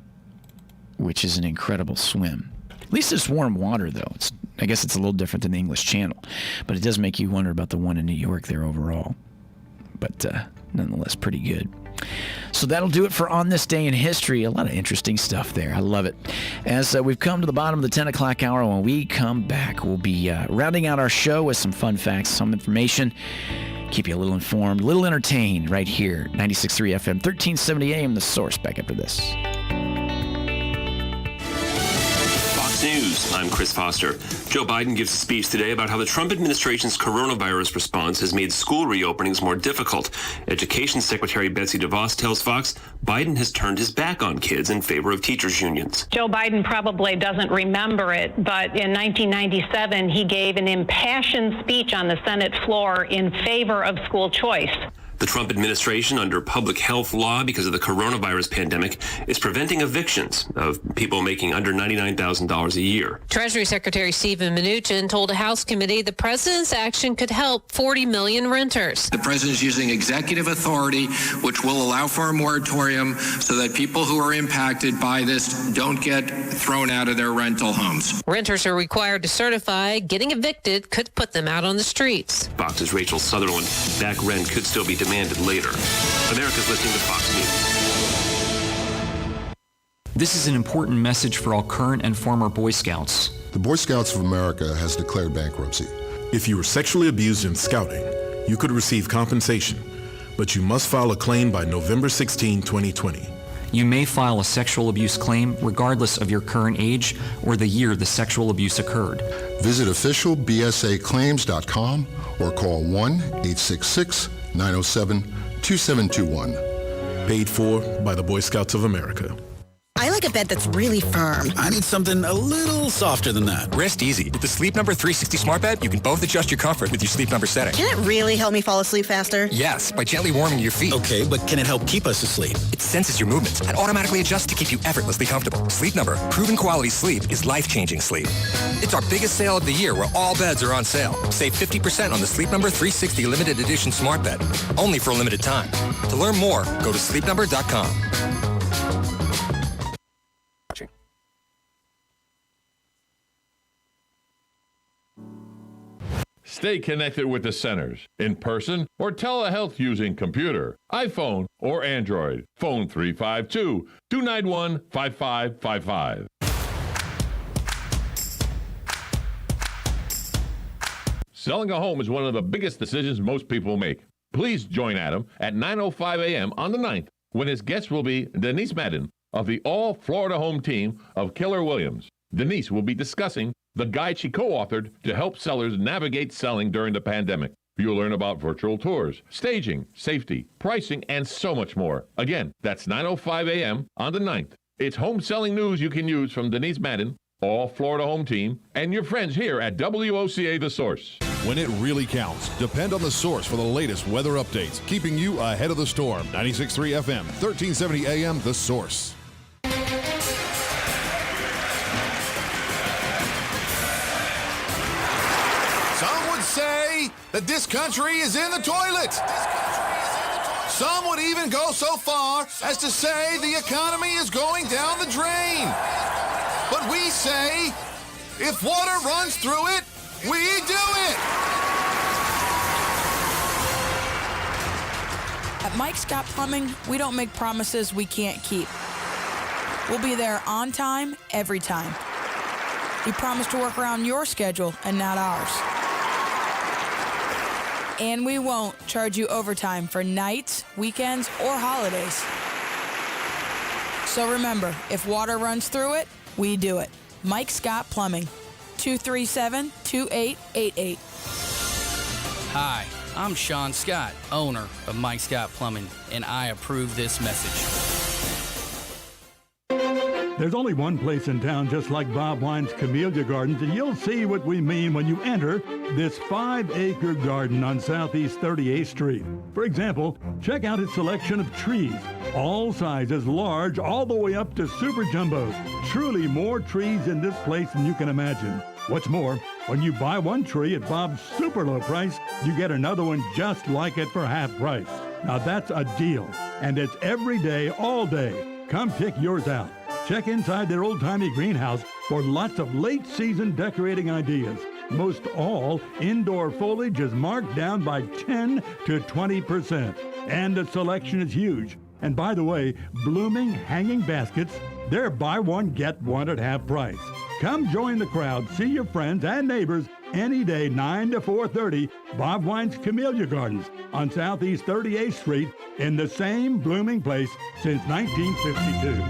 which is an incredible swim. At least it's warm water, though. I guess it's a little different than the English Channel, but it does make you wonder about the one in New York there overall. But nonetheless, pretty good. So that'll do it for On This Day in History. A lot of interesting stuff there. I love it. As we've come to the bottom of the 10 o'clock hour, when we come back, we'll be rounding out our show with some fun facts, some information, keep you a little informed, a little entertained right here. 96.3 FM, 1370 AM, The Source. Back after this. News. I'm Chris Foster. Joe Biden gives a speech today about how the Trump administration's coronavirus response has made school reopenings more difficult. Education Secretary Betsy DeVos tells Fox Biden has turned his back on kids in favor of teachers' unions. Joe Biden probably doesn't remember it, but in 1997, he gave an impassioned speech on the Senate floor in favor of school choice. The Trump administration, under public health law because of the coronavirus pandemic, is preventing evictions of people making under $99,000 a year. Treasury Secretary Steven Mnuchin told a House committee the president's action could help 40 million renters. The president is using executive authority, which will allow for a moratorium so that people who are impacted by this don't get thrown out of their rental homes. Renters are required to certify getting evicted could put them out on the streets. Fox's Rachel Sutherland. Back rent could still be demanded later. America's listening to Fox News. This is an important message for all current and former Boy Scouts. The Boy Scouts of America has declared bankruptcy. If you were sexually abused in scouting, you could receive compensation, but you must file a claim by November 16, 2020. You may file a sexual abuse claim regardless of your current age or the year the sexual abuse occurred. Visit officialbsaclaims.com or call 1-866-907-2721. Paid for by the Boy Scouts of America. I like a bed that's really firm. I need something a little softer than that. Rest easy. With the Sleep Number 360 smart bed, you can both adjust your comfort with your Sleep Number setting. Can it really help me fall asleep faster? Yes, by gently warming your feet. Okay, but can it help keep us asleep? It senses your movements and automatically adjusts to keep you effortlessly comfortable. Sleep Number, proven quality sleep is life-changing sleep. It's our biggest sale of the year where all beds are on sale. Save 50% on the Sleep Number 360 limited edition smart bed. Only for a limited time. To learn more, go to sleepnumber.com. Stay connected with the centers, in person or telehealth using computer, iPhone, or Android. Phone 352-291-5555. Selling a home is one of the biggest decisions most people make. Please join Adam at 9:05 a.m. on the 9th, when his guest will be Denise Madden of the All Florida Home Team of Keller Williams. Denise will be discussing the guide she co-authored to help sellers navigate selling during the pandemic. You'll learn about virtual tours, staging, safety, pricing, and so much more. Again, that's 9:05 a.m. on the 9th. It's home selling news you can use from Denise Madden, All Florida Home Team, and your friends here at WOCA The Source. When it really counts, depend on The Source for the latest weather updates, keeping you ahead of the storm. 96.3 FM, 1370 AM, The Source. Say that this country is in the toilet. Some would even go so far as to say the economy is going down the drain. But we say, if water runs through it, we do it. At Mike Scott Plumbing, we don't make promises we can't keep. We'll be there on time, every time. We promise to work around your schedule and not ours. And we won't charge you overtime for nights, weekends, or holidays. So remember, if water runs through it, we do it. Mike Scott Plumbing, 237-2888. Hi, I'm Sean Scott, owner of Mike Scott Plumbing, and I approve this message. There's only one place in town just like Bob Wine's Camellia Gardens, and you'll see what we mean when you enter this 5-acre garden on Southeast 38th Street. For example, check out its selection of trees, all sizes, large, all the way up to super jumbos. Truly more trees in this place than you can imagine. What's more, when you buy one tree at Bob's super low price, you get another one just like it for half price. Now that's a deal, and it's every day, all day. Come pick yours out. Check inside their old-timey greenhouse for lots of late-season decorating ideas. Most all indoor foliage is marked down by 10 to 20%, and the selection is huge. And by the way, blooming hanging baskets, they're buy one, get one at half price. Come join the crowd, see your friends and neighbors any day, 9 to 4:30, Bob Wine's Camellia Gardens on Southeast 38th Street, in the same blooming place since 1952.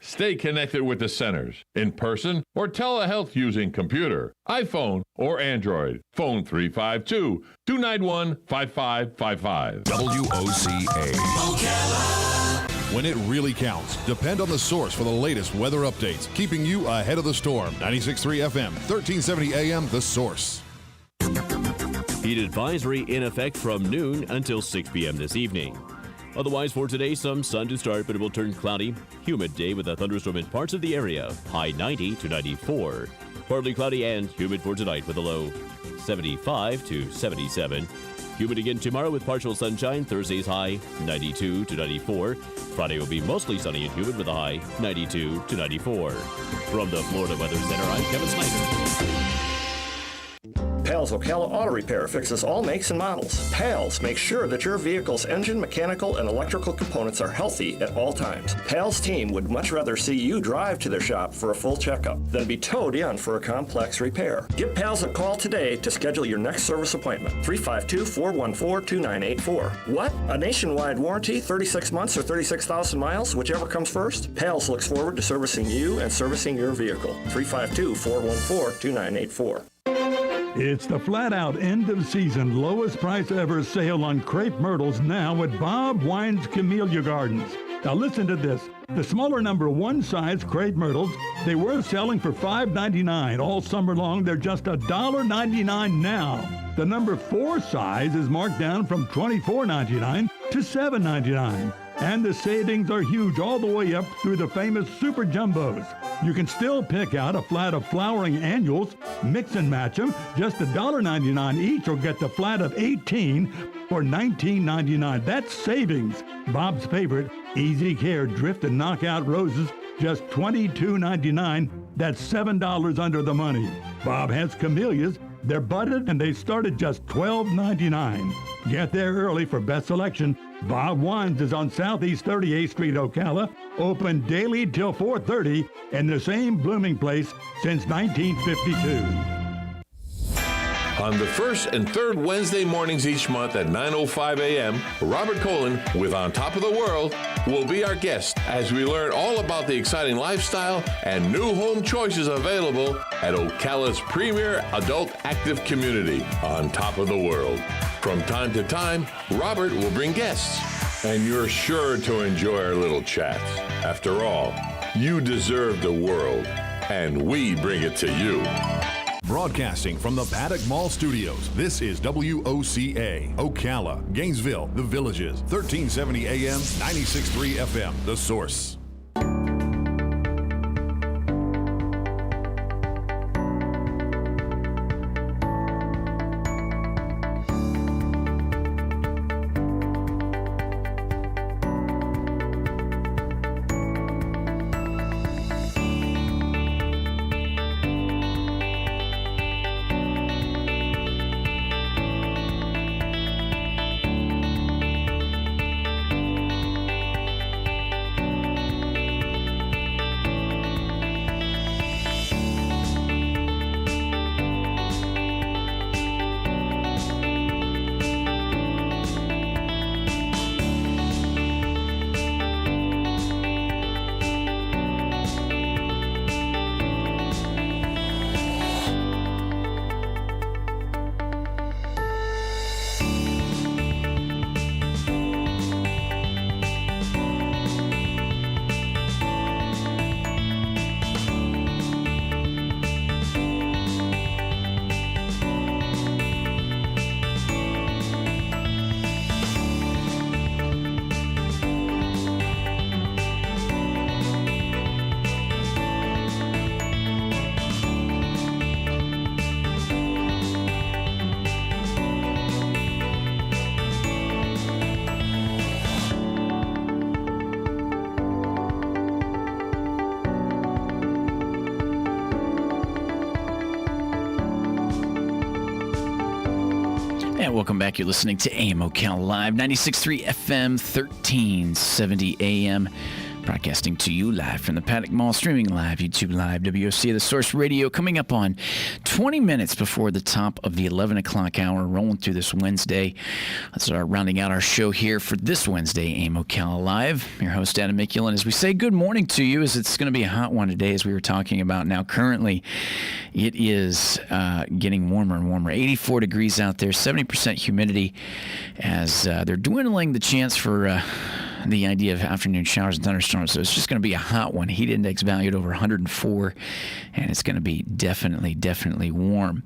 Stay connected with the centers in person or telehealth using computer, iPhone, or Android. Phone 352-291-5555. WOCA. When it really counts, depend on the source for the latest weather updates, keeping you ahead of the storm. 96.3 FM, 1370 AM, The Source. Heat advisory in effect from noon until 6 p.m. this evening. Otherwise, for today, some sun to start, but it will turn cloudy. Humid day with a thunderstorm in parts of the area. High 90 to 94. Partly cloudy and humid for tonight with a low 75 to 77. Humid again tomorrow with partial sunshine. Thursday's high 92 to 94. Friday will be mostly sunny and humid with a high 92 to 94. From the Florida Weather Center, I'm Kevin Snyder. Pals Ocala Auto Repair fixes all makes and models. Pals makes sure that your vehicle's engine, mechanical, and electrical components are healthy at all times. Pals team would much rather see you drive to their shop for a full checkup than be towed in for a complex repair. Give Pals a call today to schedule your next service appointment. 352-414-2984. What? A nationwide warranty, 36 months or 36,000 miles, whichever comes first? Pals looks forward to servicing you and servicing your vehicle. 352-414-2984. It's the flat-out end-of-season lowest price ever sale on crepe myrtles now at Bob Wine's Camellia Gardens. Now listen to this. The smaller number 1 size crepe myrtles, they were selling for $5.99 all summer long. They're just $1.99 now. The number 4 size is marked down from $24.99 to $7.99. And the savings are huge all the way up through the famous Super Jumbos. You can still pick out a flat of flowering annuals, mix and match them, just $1.99 each, or get the flat of 18 for $19.99. That's savings. Bob's favorite, Easy Care Drift and Knockout Roses, just $22.99. That's $7 under the money. Bob has camellias. They're budded and they start at just $12.99. Get there early for best selection. Bob Wines is on Southeast 38th Street, Ocala, open daily till 4:30, in the same blooming place since 1952. On the first and third Wednesday mornings each month at 9:05 a.m., Robert Colin with On Top of the World will be our guest as we learn all about the exciting lifestyle and new home choices available at Ocala's premier adult active community, On Top of the World. From time to time, Robert will bring guests, and you're sure to enjoy our little chats. After all, you deserve the world, and we bring it to you. Broadcasting from the Paddock Mall Studios, this is WOCA, Ocala, Gainesville, The Villages, 1370 AM, 96.3 FM, The Source. And welcome back. You're listening to AM Ocala Live, 96.3 FM, 1370 AM. Broadcasting to you live from the Paddock Mall, streaming live, YouTube Live, WOC, The Source Radio, coming up on 20 minutes before the top of the 11 o'clock hour, rolling through this Wednesday. Let's start rounding out our show here for this Wednesday, AM Ocala Live. Your host, Adam Mikulin, as we say good morning to you, as it's going to be a hot one today, as we were talking about. Now, currently, it is getting warmer and warmer. 84 degrees out there, 70% humidity, as they're dwindling the chance for the idea of afternoon showers and thunderstorms. So it's just going to be a hot one. Heat index valued over 104, and it's going to be definitely warm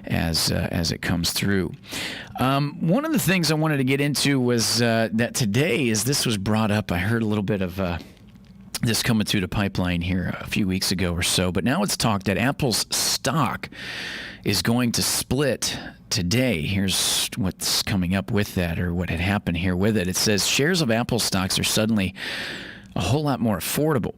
as it comes through. One of the things I wanted to get into was that today, as this was brought up, I heard a little bit of this coming through the pipeline here a few weeks ago or so, but now it's talk that Apple's stock is going to split today. Here's what's coming up with that, or what had happened here with it. It says shares of Apple stocks are suddenly a whole lot more affordable.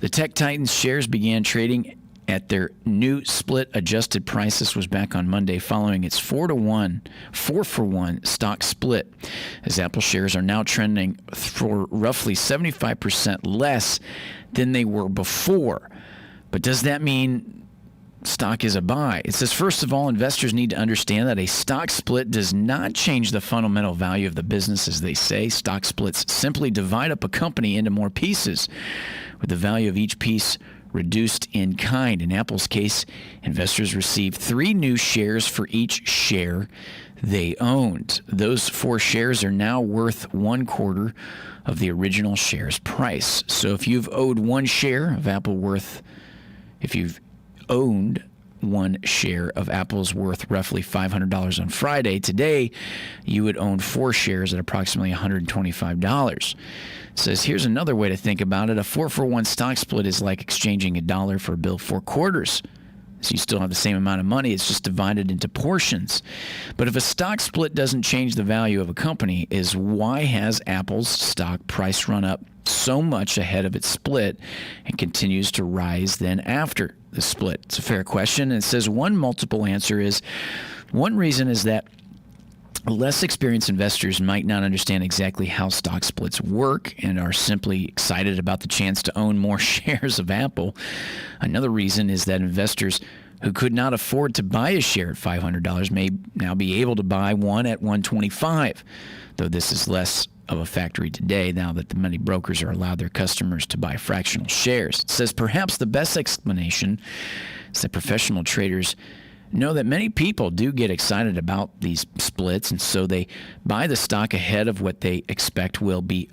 The tech titan's shares began trading at their new split adjusted price. This was back on Monday following its 4-for-1 stock split, as Apple shares are now trending for roughly 75% less than they were before. But does that mean stock is a buy? It says, first of all, investors need to understand that a stock split does not change the fundamental value of the business, as they say. Stock splits simply divide up a company into more pieces, with the value of each piece reduced in kind. In Apple's case, investors received 3 new shares for each share they owned. Those 4 shares are now worth 1/4 of the original share's price. So if you've owned 1 share of Apple's worth roughly $500 on Friday, today you would own 4 shares at approximately $125. It says, here's another way to think about it. A 4-for-1 stock split is like exchanging $1 for a bill 4 quarters. So you still have the same amount of money. It's just divided into portions. But if a stock split doesn't change the value of a company, is why has Apple's stock price run up so much ahead of its split and continues to rise then after the split? It's a fair question. And it says one multiple answer is, one reason is that less experienced investors might not understand exactly how stock splits work and are simply excited about the chance to own more shares of Apple. Another reason is that investors who could not afford to buy a share at $500 may now be able to buy one at $125, though this is less of a factory today now that the many brokers are allowed their customers to buy fractional shares. It says perhaps the best explanation is that professional traders know that many people do get excited about these splits, and so they buy the stock ahead of what they expect will be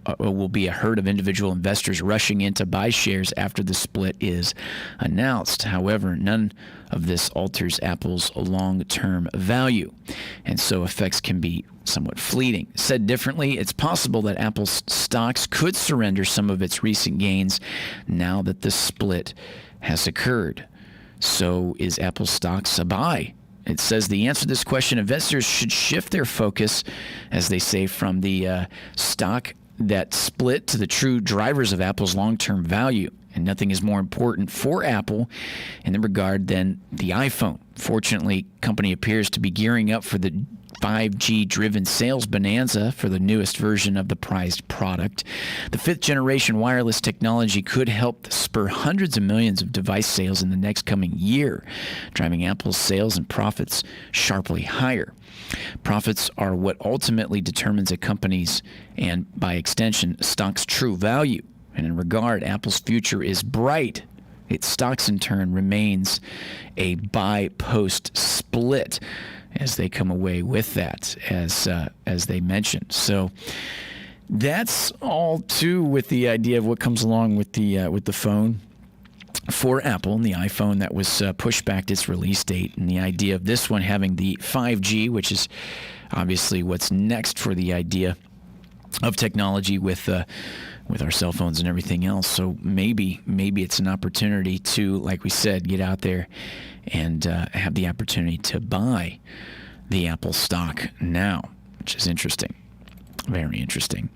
a herd of individual investors rushing in to buy shares after the split is announced. However, none of this alters Apple's long-term value, and so effects can be somewhat fleeting. Said differently, it's possible that Apple's stocks could surrender some of its recent gains now that the split has occurred. So is Apple stocks a buy? It says the answer to this question, investors should shift their focus, as they say, from the stock that split to the true drivers of Apple's long-term value. And nothing is more important for Apple in the regard than the iPhone. Fortunately, the company appears to be gearing up for the 5G-driven sales bonanza for the newest version of the prized product. The 5th-generation wireless technology could help spur hundreds of millions of device sales in the next coming year, driving Apple's sales and profits sharply higher. Profits are what ultimately determines a company's, and by extension, stock's true value. And in regard, Apple's future is bright. Its stocks, in turn, remains a buy post-split, as they come away with that, as they mentioned. So that's all too with the idea of what comes along with the phone for Apple, and the iPhone that was pushed back its release date, and the idea of this one having the 5G, which is obviously what's next for the idea of technology with our cell phones and everything else. So maybe it's an opportunity to, like we said, get out there and have the opportunity to buy the Apple stock now, which is interesting. Very interesting.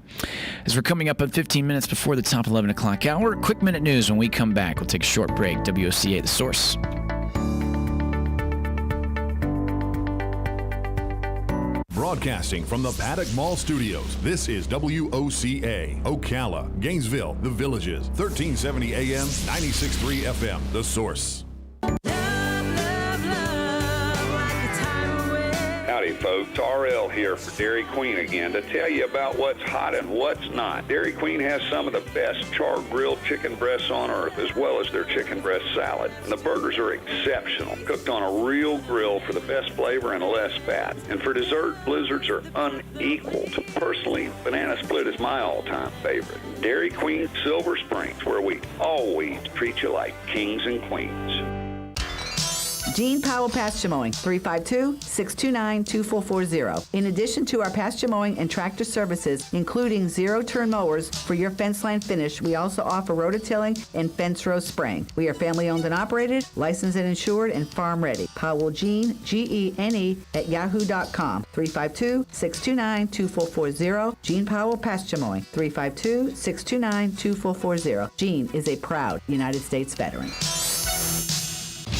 As we're coming up on 15 minutes before the top 11 o'clock hour, quick minute news. When we come back, we'll take a short break. WOCA, The Source. Broadcasting from the Paddock Mall Studios, this is WOCA, Ocala, Gainesville, The Villages, 1370 AM, 96.3 FM, The Source. Howdy, folks. RL here for Dairy Queen again to tell you about what's hot and what's not. Dairy Queen has some of the best char-grilled chicken breasts on earth, as well as their chicken breast salad. And the burgers are exceptional, cooked on a real grill for the best flavor and less fat. And for dessert, blizzards are unequaled. Personally, banana split is my all-time favorite. Dairy Queen Silver Springs, where we always treat you like kings and queens. Gene Powell Pasture Mowing, 352-629-2440. In addition to our pasture mowing and tractor services, including zero-turn mowers for your fence line finish, we also offer rototilling and fence row spraying. We are family-owned and operated, licensed and insured, and farm-ready. Powell Gene, Gene, @yahoo.com, 352-629-2440. Gene Powell Pasture Mowing, 352-629-2440. Gene is a proud United States veteran.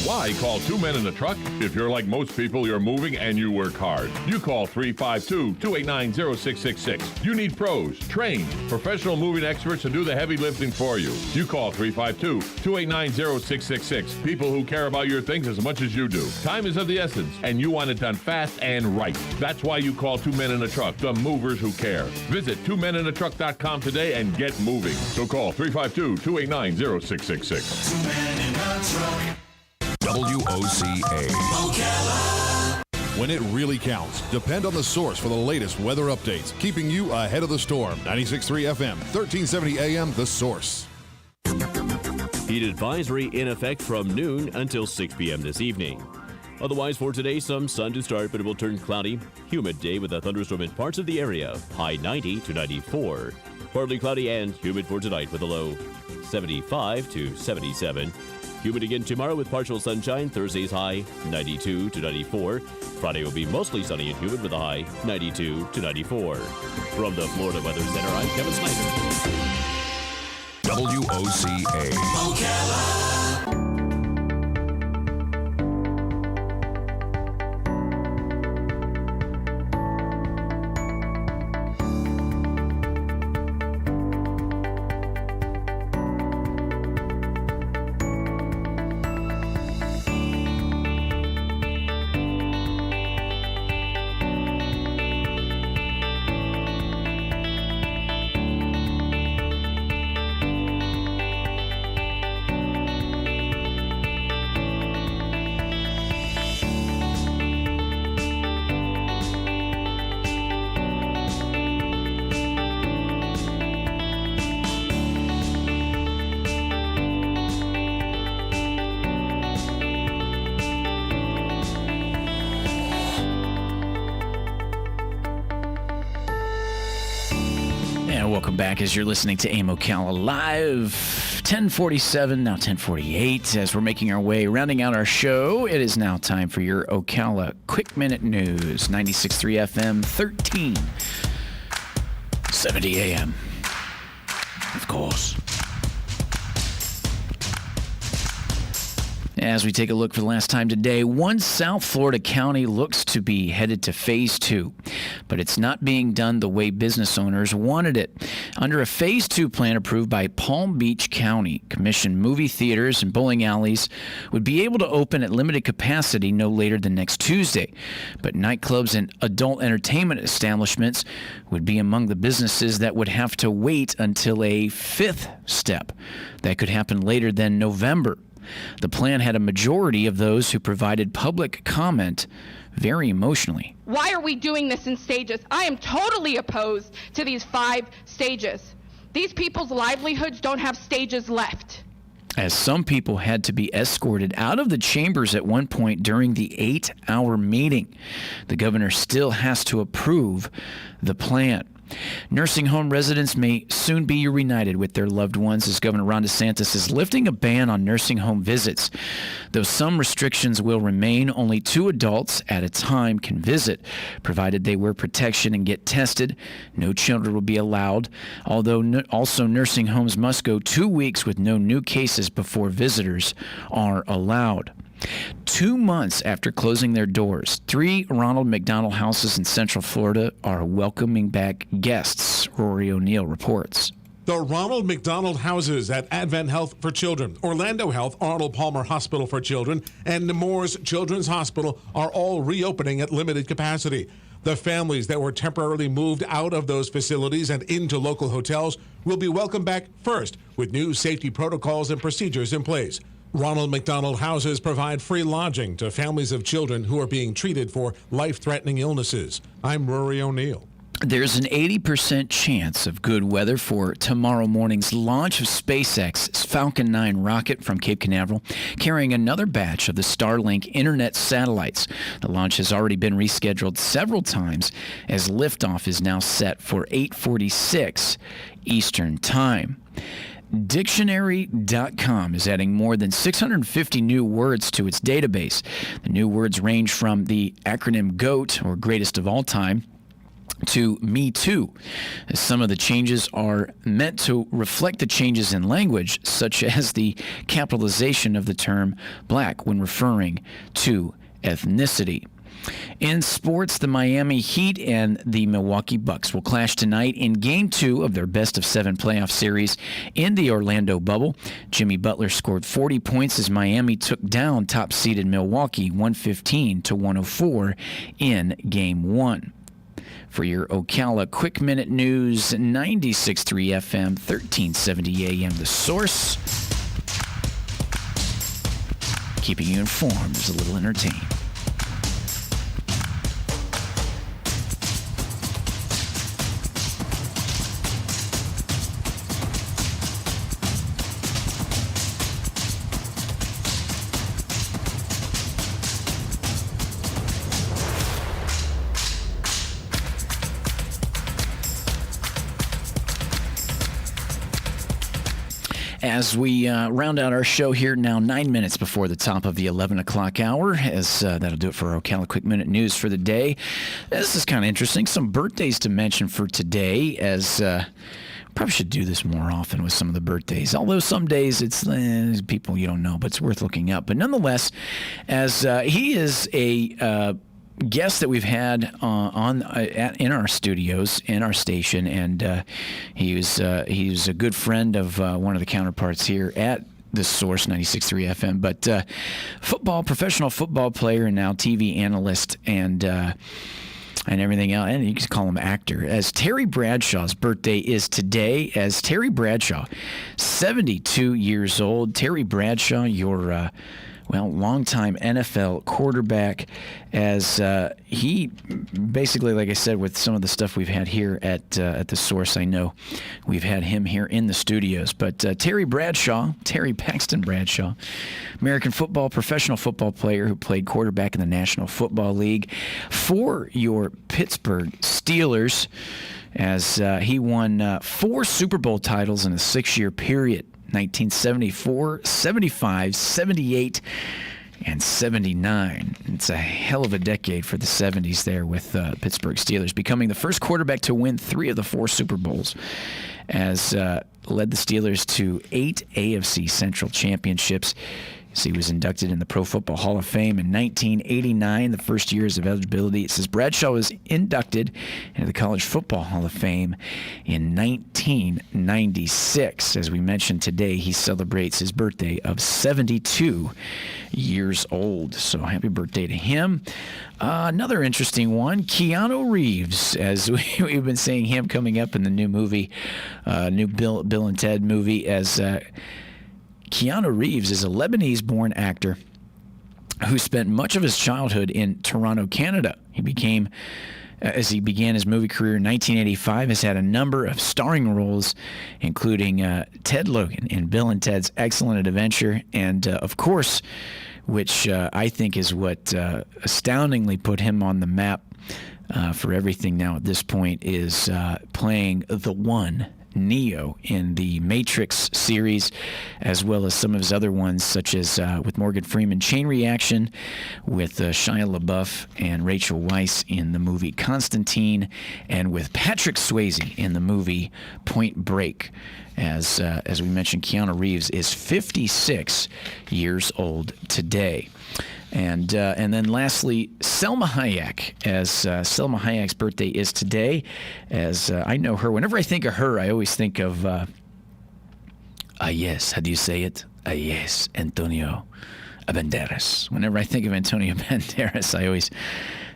Why call Two Men in a Truck? If you're like most people, you're moving and you work hard. You call 352-289-0666. You need pros, trained, professional moving experts to do the heavy lifting for you. You call 352-289-0666. People who care about your things as much as you do. Time is of the essence, and you want it done fast and right. That's why you call Two Men in a Truck, the movers who care. Visit twomeninatruck.com today and get moving. So call 352-289-0666. 2 Men in a Truck. WOCA. Ocala. When it really counts, depend on the source for the latest weather updates, keeping you ahead of the storm. 96.3 FM, 1370 AM, The Source. Heat advisory in effect from noon until 6 p.m. this evening. Otherwise, for today, some sun to start, but it will turn cloudy. Humid day with a thunderstorm in parts of the area. High 90 to 94. Partly cloudy and humid for tonight with a low 75 to 77. Humid again tomorrow with partial sunshine. Thursday's high 92 to 94. Friday will be mostly sunny and humid with a high 92 to 94. From the Florida Weather Center, I'm Kevin Snyder. WOCA. Ocala. Welcome back as you're listening to AIM Ocala Live, 1047, now 1048. As we're making our way, rounding out our show, it is now time for your Ocala Quick Minute News, 96.3 FM, 1370 AM. Of course. As we take a look for the last time today, one South Florida county looks to be headed to Phase 2, but it's not being done the way business owners wanted it. Under a Phase 2 plan approved by Palm Beach County Commission, movie theaters and bowling alleys would be able to open at limited capacity no later than next Tuesday, but nightclubs and adult entertainment establishments would be among the businesses that would have to wait until a fifth step that could happen later than November. The plan had a majority of those who provided public comment very emotionally. Why are we doing this in stages? I am totally opposed to these 5 stages. These people's livelihoods don't have stages left. As some people had to be escorted out of the chambers at one point during the 8-hour meeting, the governor still has to approve the plan. Nursing home residents may soon be reunited with their loved ones as Governor Ron DeSantis is lifting a ban on nursing home visits. Though some restrictions will remain, only 2 adults at a time can visit, provided they wear protection and get tested. No children will be allowed, although also nursing homes must go 2 weeks with no new cases before visitors are allowed. 2 months after closing their doors, 3 Ronald McDonald houses in Central Florida are welcoming back guests, Rory O'Neill reports. The Ronald McDonald Houses at Advent Health for Children, Orlando Health, Arnold Palmer Hospital for Children, and Nemours Children's Hospital are all reopening at limited capacity. The families that were temporarily moved out of those facilities and into local hotels will be welcomed back first with new safety protocols and procedures in place. Ronald McDonald Houses provide free lodging to families of children who are being treated for life-threatening illnesses. I'm Rory O'Neill. There's an 80% chance of good weather for tomorrow morning's launch of SpaceX's Falcon 9 rocket from Cape Canaveral, carrying another batch of the Starlink internet satellites. The launch has already been rescheduled several times, as liftoff is now set for 8:46 Eastern Time. Dictionary.com is adding more than 650 new words to its database. The new words range from the acronym GOAT, or greatest of all time, to Me Too. Some of the changes are meant to reflect the changes in language, such as the capitalization of the term black when referring to ethnicity. In sports, the Miami Heat and the Milwaukee Bucks will clash tonight in Game 2 of their best-of-7 playoff series in the Orlando bubble. Jimmy Butler scored 40 points as Miami took down top-seeded Milwaukee 115-104 in Game 1. For your Ocala Quick Minute News, 96.3 FM, 1370 AM, The Source. Keeping you informed is a little entertained. As we round out our show here now, 9 minutes before the top of the 11 o'clock hour, as that'll do it for our Ocala Quick Minute News for the day. This is kind of interesting. Some birthdays to mention for today, as probably should do this more often with some of the birthdays. Although some days it's people you don't know, but it's worth looking up. But nonetheless, as he is a guest that we've had in our studios, in our station, and he was a good friend of one of the counterparts here at the Source 96.3 FM. But professional football player, and now TV analyst, and everything else, and you can call him actor. As Terry Bradshaw's birthday is today, as Terry Bradshaw, 72 years old. Terry Bradshaw, your longtime NFL quarterback, as he basically, like I said, with some of the stuff we've had here at the Source, I know we've had him here in the studios. But Terry Bradshaw, Terry Paxton Bradshaw, American football, professional football player who played quarterback in the National Football League for your Pittsburgh Steelers, as he won 4 Super Bowl titles in a 6-year period. 1974, 75, 78, and 79. It's a hell of a decade for the 70s there with Pittsburgh Steelers, becoming the first quarterback to win 3 of the 4 Super Bowls, as led the Steelers to 8 AFC Central championships. So he was inducted in the Pro Football Hall of Fame in 1989, the first years of eligibility. It says Bradshaw was inducted into the College Football Hall of Fame in 1996. As we mentioned today, he celebrates his birthday of 72 years old. So happy birthday to him. Another interesting one, Keanu Reeves, as we've been seeing him coming up in the new movie, new Bill and Ted movie, as Keanu Reeves is a Lebanese-born actor who spent much of his childhood in Toronto, Canada. As he began his movie career in 1985, has had a number of starring roles, including Ted Logan in Bill and Ted's Excellent Adventure, and of course, which I think is what astoundingly put him on the map for everything now at this point, is playing the one, Neo, in the Matrix series, as well as some of his other ones, such as with Morgan Freeman, Chain Reaction, with Shia LaBeouf and Rachel Weisz in the movie Constantine, and with Patrick Swayze in the movie Point Break. As we mentioned, Keanu Reeves is 56 years old today. And then lastly, Selma Hayek, as Selma Hayek's birthday is today. As I know her, whenever I think of her, I always think of, yes, how do you say it? Yes, Antonio Banderas. Whenever I think of Antonio Banderas, I always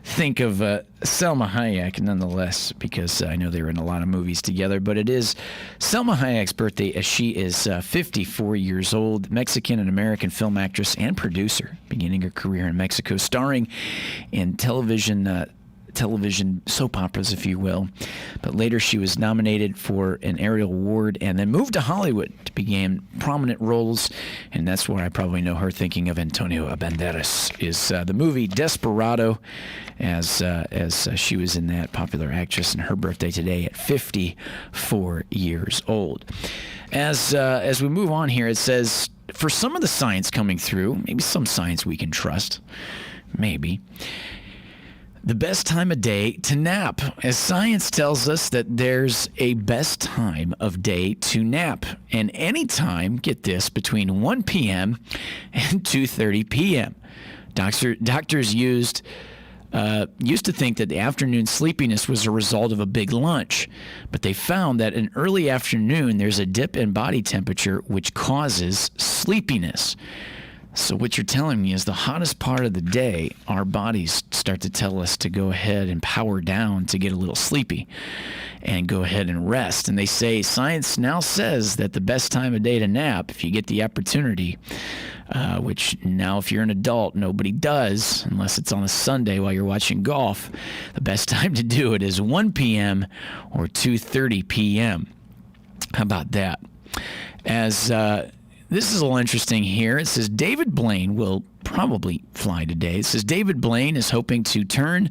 think of Selma Hayek, nonetheless, because I know they were in a lot of movies together. But it is Selma Hayek's birthday, as she is 54 years old, Mexican and American film actress and producer, beginning her career in Mexico, starring in television soap operas, if you will. But later she was nominated for an Ariel Award and then moved to Hollywood to begin prominent roles. And that's where I probably know her, thinking of Antonio Banderas, is the movie Desperado, as she was in that, popular actress, and her birthday today at 54 years old. As we move on here, it says, for some of the science coming through, maybe some science we can trust, maybe, the best time of day to nap, as science tells us that there's a best time of day to nap. And any time, get this, between 1 p.m. and 2:30 p.m. Doctors used to think that the afternoon sleepiness was a result of a big lunch, but they found that in early afternoon there's a dip in body temperature which causes sleepiness. So what you're telling me is the hottest part of the day, our bodies start to tell us to go ahead and power down to get a little sleepy and go ahead and rest. And they say, science now says that the best time of day to nap, if you get the opportunity, which now if you're an adult, nobody does unless it's on a Sunday while you're watching golf, the best time to do it is 1 p.m. or 2:30 p.m. How about that? This is a little interesting here. It says David Blaine will probably fly today. It says David Blaine is hoping to turn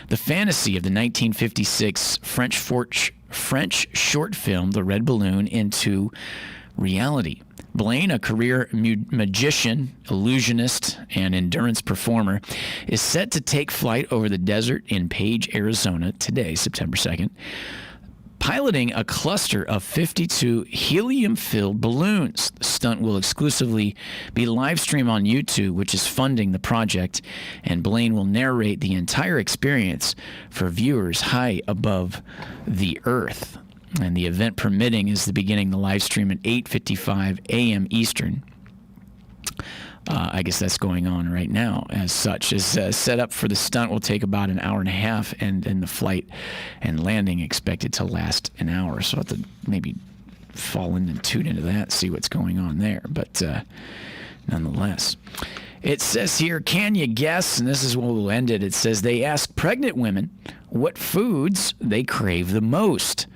the fantasy of the 1956 French short film, The Red Balloon, into reality. Blaine, a career magician, illusionist, and endurance performer, is set to take flight over the desert in Page, Arizona today, September 2nd. Piloting a cluster of 52 helium-filled balloons. The stunt will exclusively be live streamed on YouTube, which is funding the project, and Blaine will narrate the entire experience for viewers high above the Earth. And the event permitting is beginning the live stream at 8:55 a.m. Eastern. I guess that's going on right now. As such, is set up for the stunt will take about an hour and a half, and the flight and landing expected to last an hour. So I'll have to maybe fall in and tune into that, see what's going on there. But nonetheless, it says here, can you guess? And this is where we'll end it. It says they ask pregnant women what foods they crave the most.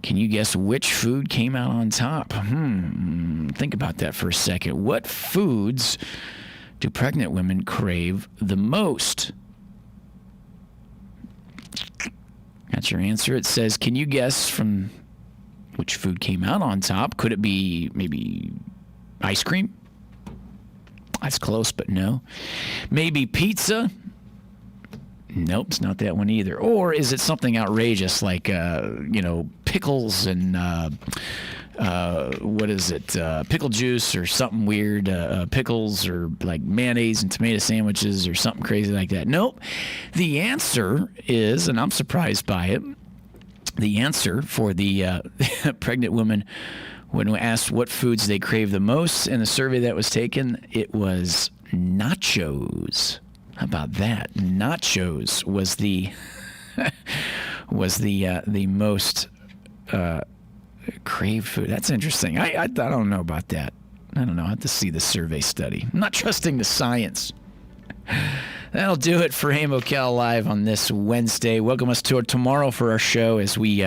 Can you guess which food came out on top? Think about that for a second. What foods do pregnant women crave the most? That's your answer. It says, can you guess from which food came out on top? Could it be maybe ice cream? That's close, but no. Maybe pizza? Nope, it's not that one either. Or is it something outrageous like, pickles and, pickle juice or something weird, pickles or like mayonnaise and tomato sandwiches or something crazy like that? Nope. The answer is, and I'm surprised by it, the answer for the pregnant woman when we asked what foods they crave the most in the survey that was taken, it was nachos. How about that? Nachos was the most craved food. That's interesting. I don't know about that. I don't know. I have to see the survey study. I'm not trusting the science. That'll do it for AM Ocala Live on this Wednesday. Welcome us to tomorrow for our show as we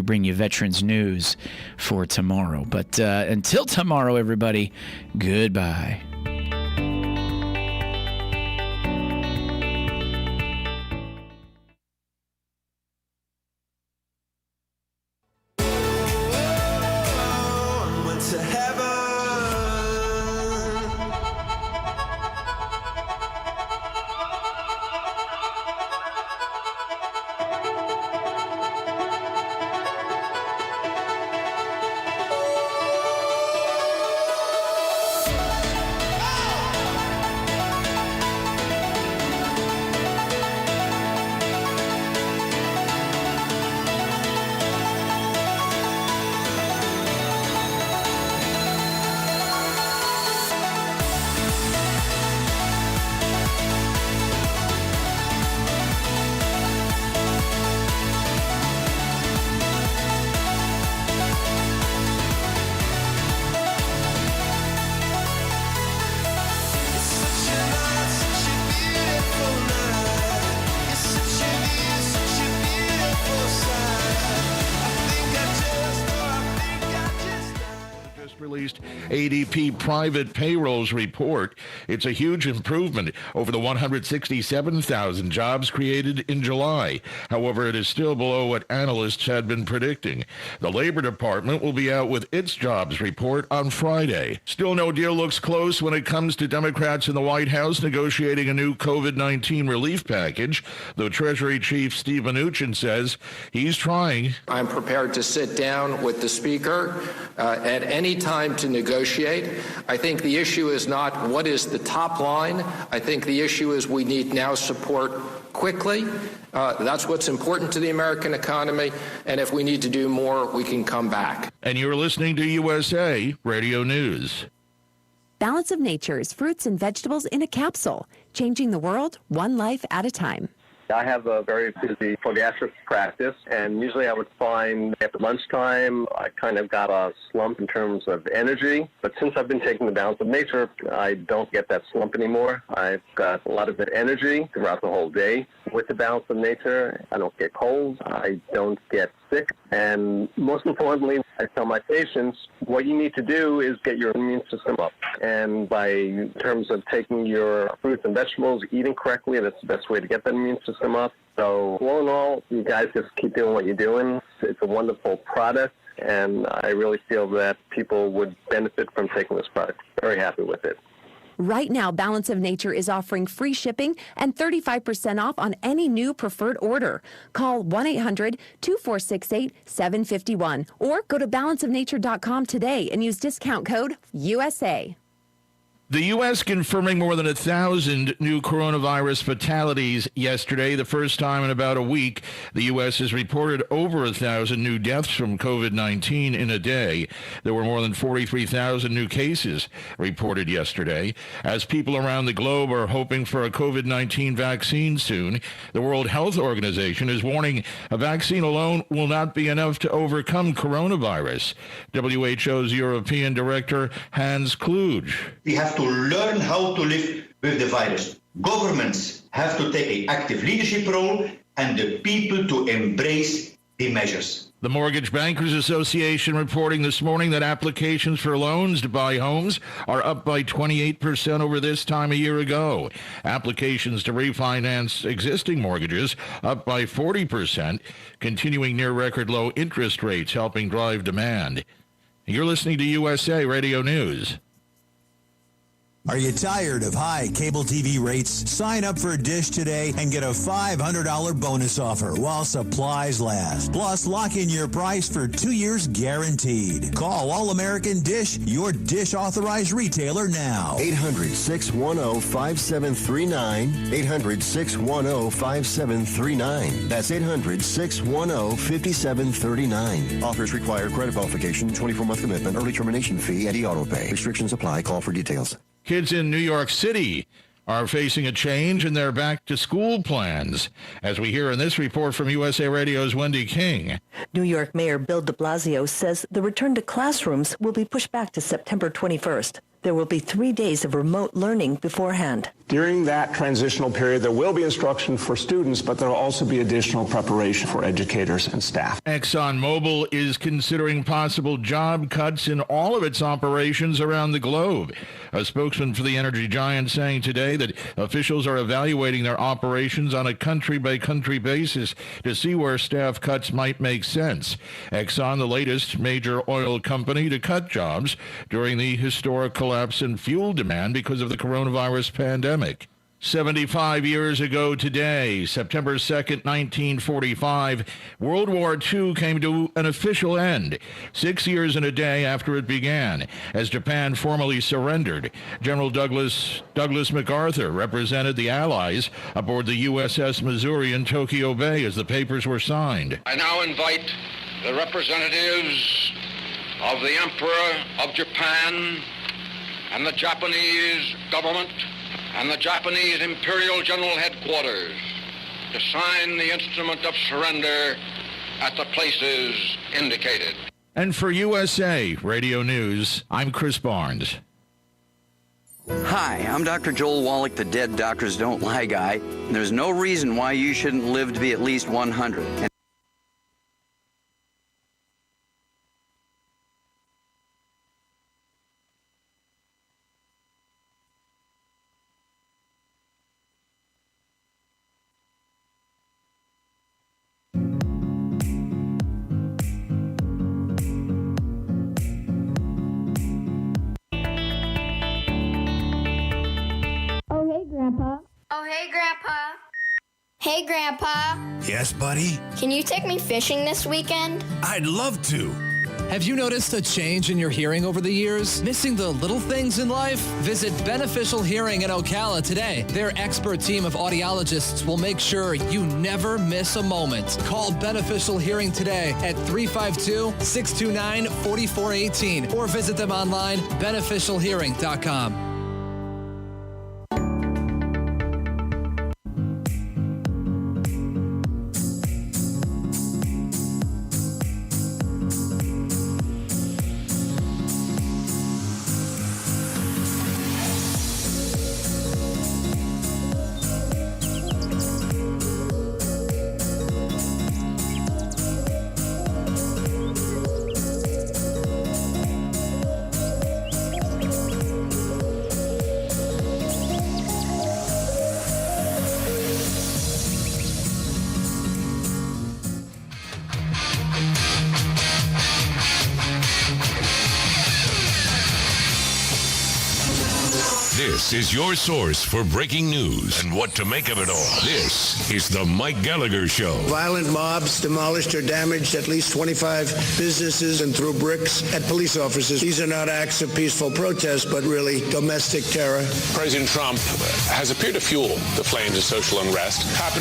bring you veterans news for tomorrow. But until tomorrow, everybody, goodbye. ADP private payrolls report. It's a huge improvement over the 167,000 jobs created in July. However, it is still below what analysts had been predicting. The Labor Department will be out with its jobs report on Friday. Still, no deal looks close when it comes to Democrats in the White House negotiating a new COVID-19 relief package, though Treasury Chief Steve Mnuchin says he's trying. I'm prepared to sit down with the Speaker at any time to negotiate. I think the issue is not what is the top line. I think the issue is we need now support quickly. That's what's important to the American economy. And if we need to do more, we can come back. And you're listening to USA Radio News. Balance of Nature's fruits and vegetables in a capsule, changing the world one life at a time. I have a very busy podiatric practice, and usually I would find after lunchtime I kind of got a slump in terms of energy. But since I've been taking the Balance of Nature, I don't get that slump anymore. I've got a lot of good energy throughout the whole day. With the Balance of Nature, I don't get colds, I don't get sick, and most importantly, I tell my patients, what you need to do is get your immune system up. And in terms of taking your fruits and vegetables, eating correctly, that's the best way to get that immune system up. So all in all, you guys just keep doing what you're doing. It's a wonderful product, and I really feel that people would benefit from taking this product. Very happy with it. Right now, Balance of Nature is offering free shipping and 35% off on any new preferred order. Call 1-800-2468-751 or go to balanceofnature.com today and use discount code USA. The U.S. confirming more than 1,000 new coronavirus fatalities yesterday, the first time in about a week. The U.S. has reported over 1,000 new deaths from COVID-19 in a day. There were more than 43,000 new cases reported yesterday. As people around the globe are hoping for a COVID-19 vaccine soon, the World Health Organization is warning a vaccine alone will not be enough to overcome coronavirus. WHO's European Director Hans Kluge. We have to learn how to live with the virus. Governments have to take an active leadership role and the people to embrace the measures. The Mortgage Bankers Association reporting this morning that applications for loans to buy homes are up by 28% over this time a year ago. Applications to refinance existing mortgages up by 40%, continuing near record low interest rates helping drive demand. You're listening to USA Radio News. Are you tired of high cable TV rates? Sign up for Dish today and get a $500 bonus offer while supplies last. Plus, lock in your price for 2 years guaranteed. Call All-American Dish, your Dish authorized retailer now. 800-610-5739. 800-610-5739. That's 800-610-5739. Offers require credit qualification, 24-month commitment, early termination fee, and e-auto pay. Restrictions apply. Call for details. Kids in New York City are facing a change in their back-to-school plans, as we hear in this report from USA Radio's Wendy King. New York Mayor Bill de Blasio says the return to classrooms will be pushed back to September 21st. There will be 3 days of remote learning beforehand. During that transitional period, there will be instruction for students, but there will also be additional preparation for educators and staff. ExxonMobil is considering possible job cuts in all of its operations around the globe. A spokesman for the energy giant saying today that officials are evaluating their operations on a country-by-country basis to see where staff cuts might make sense. Exxon, the latest major oil company to cut jobs during the historic collapse in fuel demand because of the coronavirus pandemic. 75 years ago today, September 2nd, 1945, World War II came to an official end, 6 years and a day after it began, as Japan formally surrendered. General Douglas MacArthur represented the Allies aboard the USS Missouri in Tokyo Bay as the papers were signed. I now invite the representatives of the Emperor of Japan and the Japanese government and the Japanese Imperial General Headquarters to sign the instrument of surrender at the places indicated. And for USA Radio News, I'm Chris Barnes. Hi, I'm Dr. Joel Wallach, the Dead Doctors Don't Lie guy. There's no reason why you shouldn't live to be at least 100. Grandpa. Oh, hey, Grandpa. Hey, Grandpa. Yes, buddy? Can you take me fishing this weekend? I'd love to. Have you noticed a change in your hearing over the years? Missing the little things in life? Visit Beneficial Hearing in Ocala today. Their expert team of audiologists will make sure you never miss a moment. Call Beneficial Hearing today at 352-629-4418 or visit them online, beneficialhearing.com. This is your source for breaking news and what to make of it all. This is the Mike Gallagher Show. Violent mobs demolished or damaged at least 25 businesses and threw bricks at police officers. These are not acts of peaceful protest, but really domestic terror. President Trump has appeared to fuel the flames of social unrest.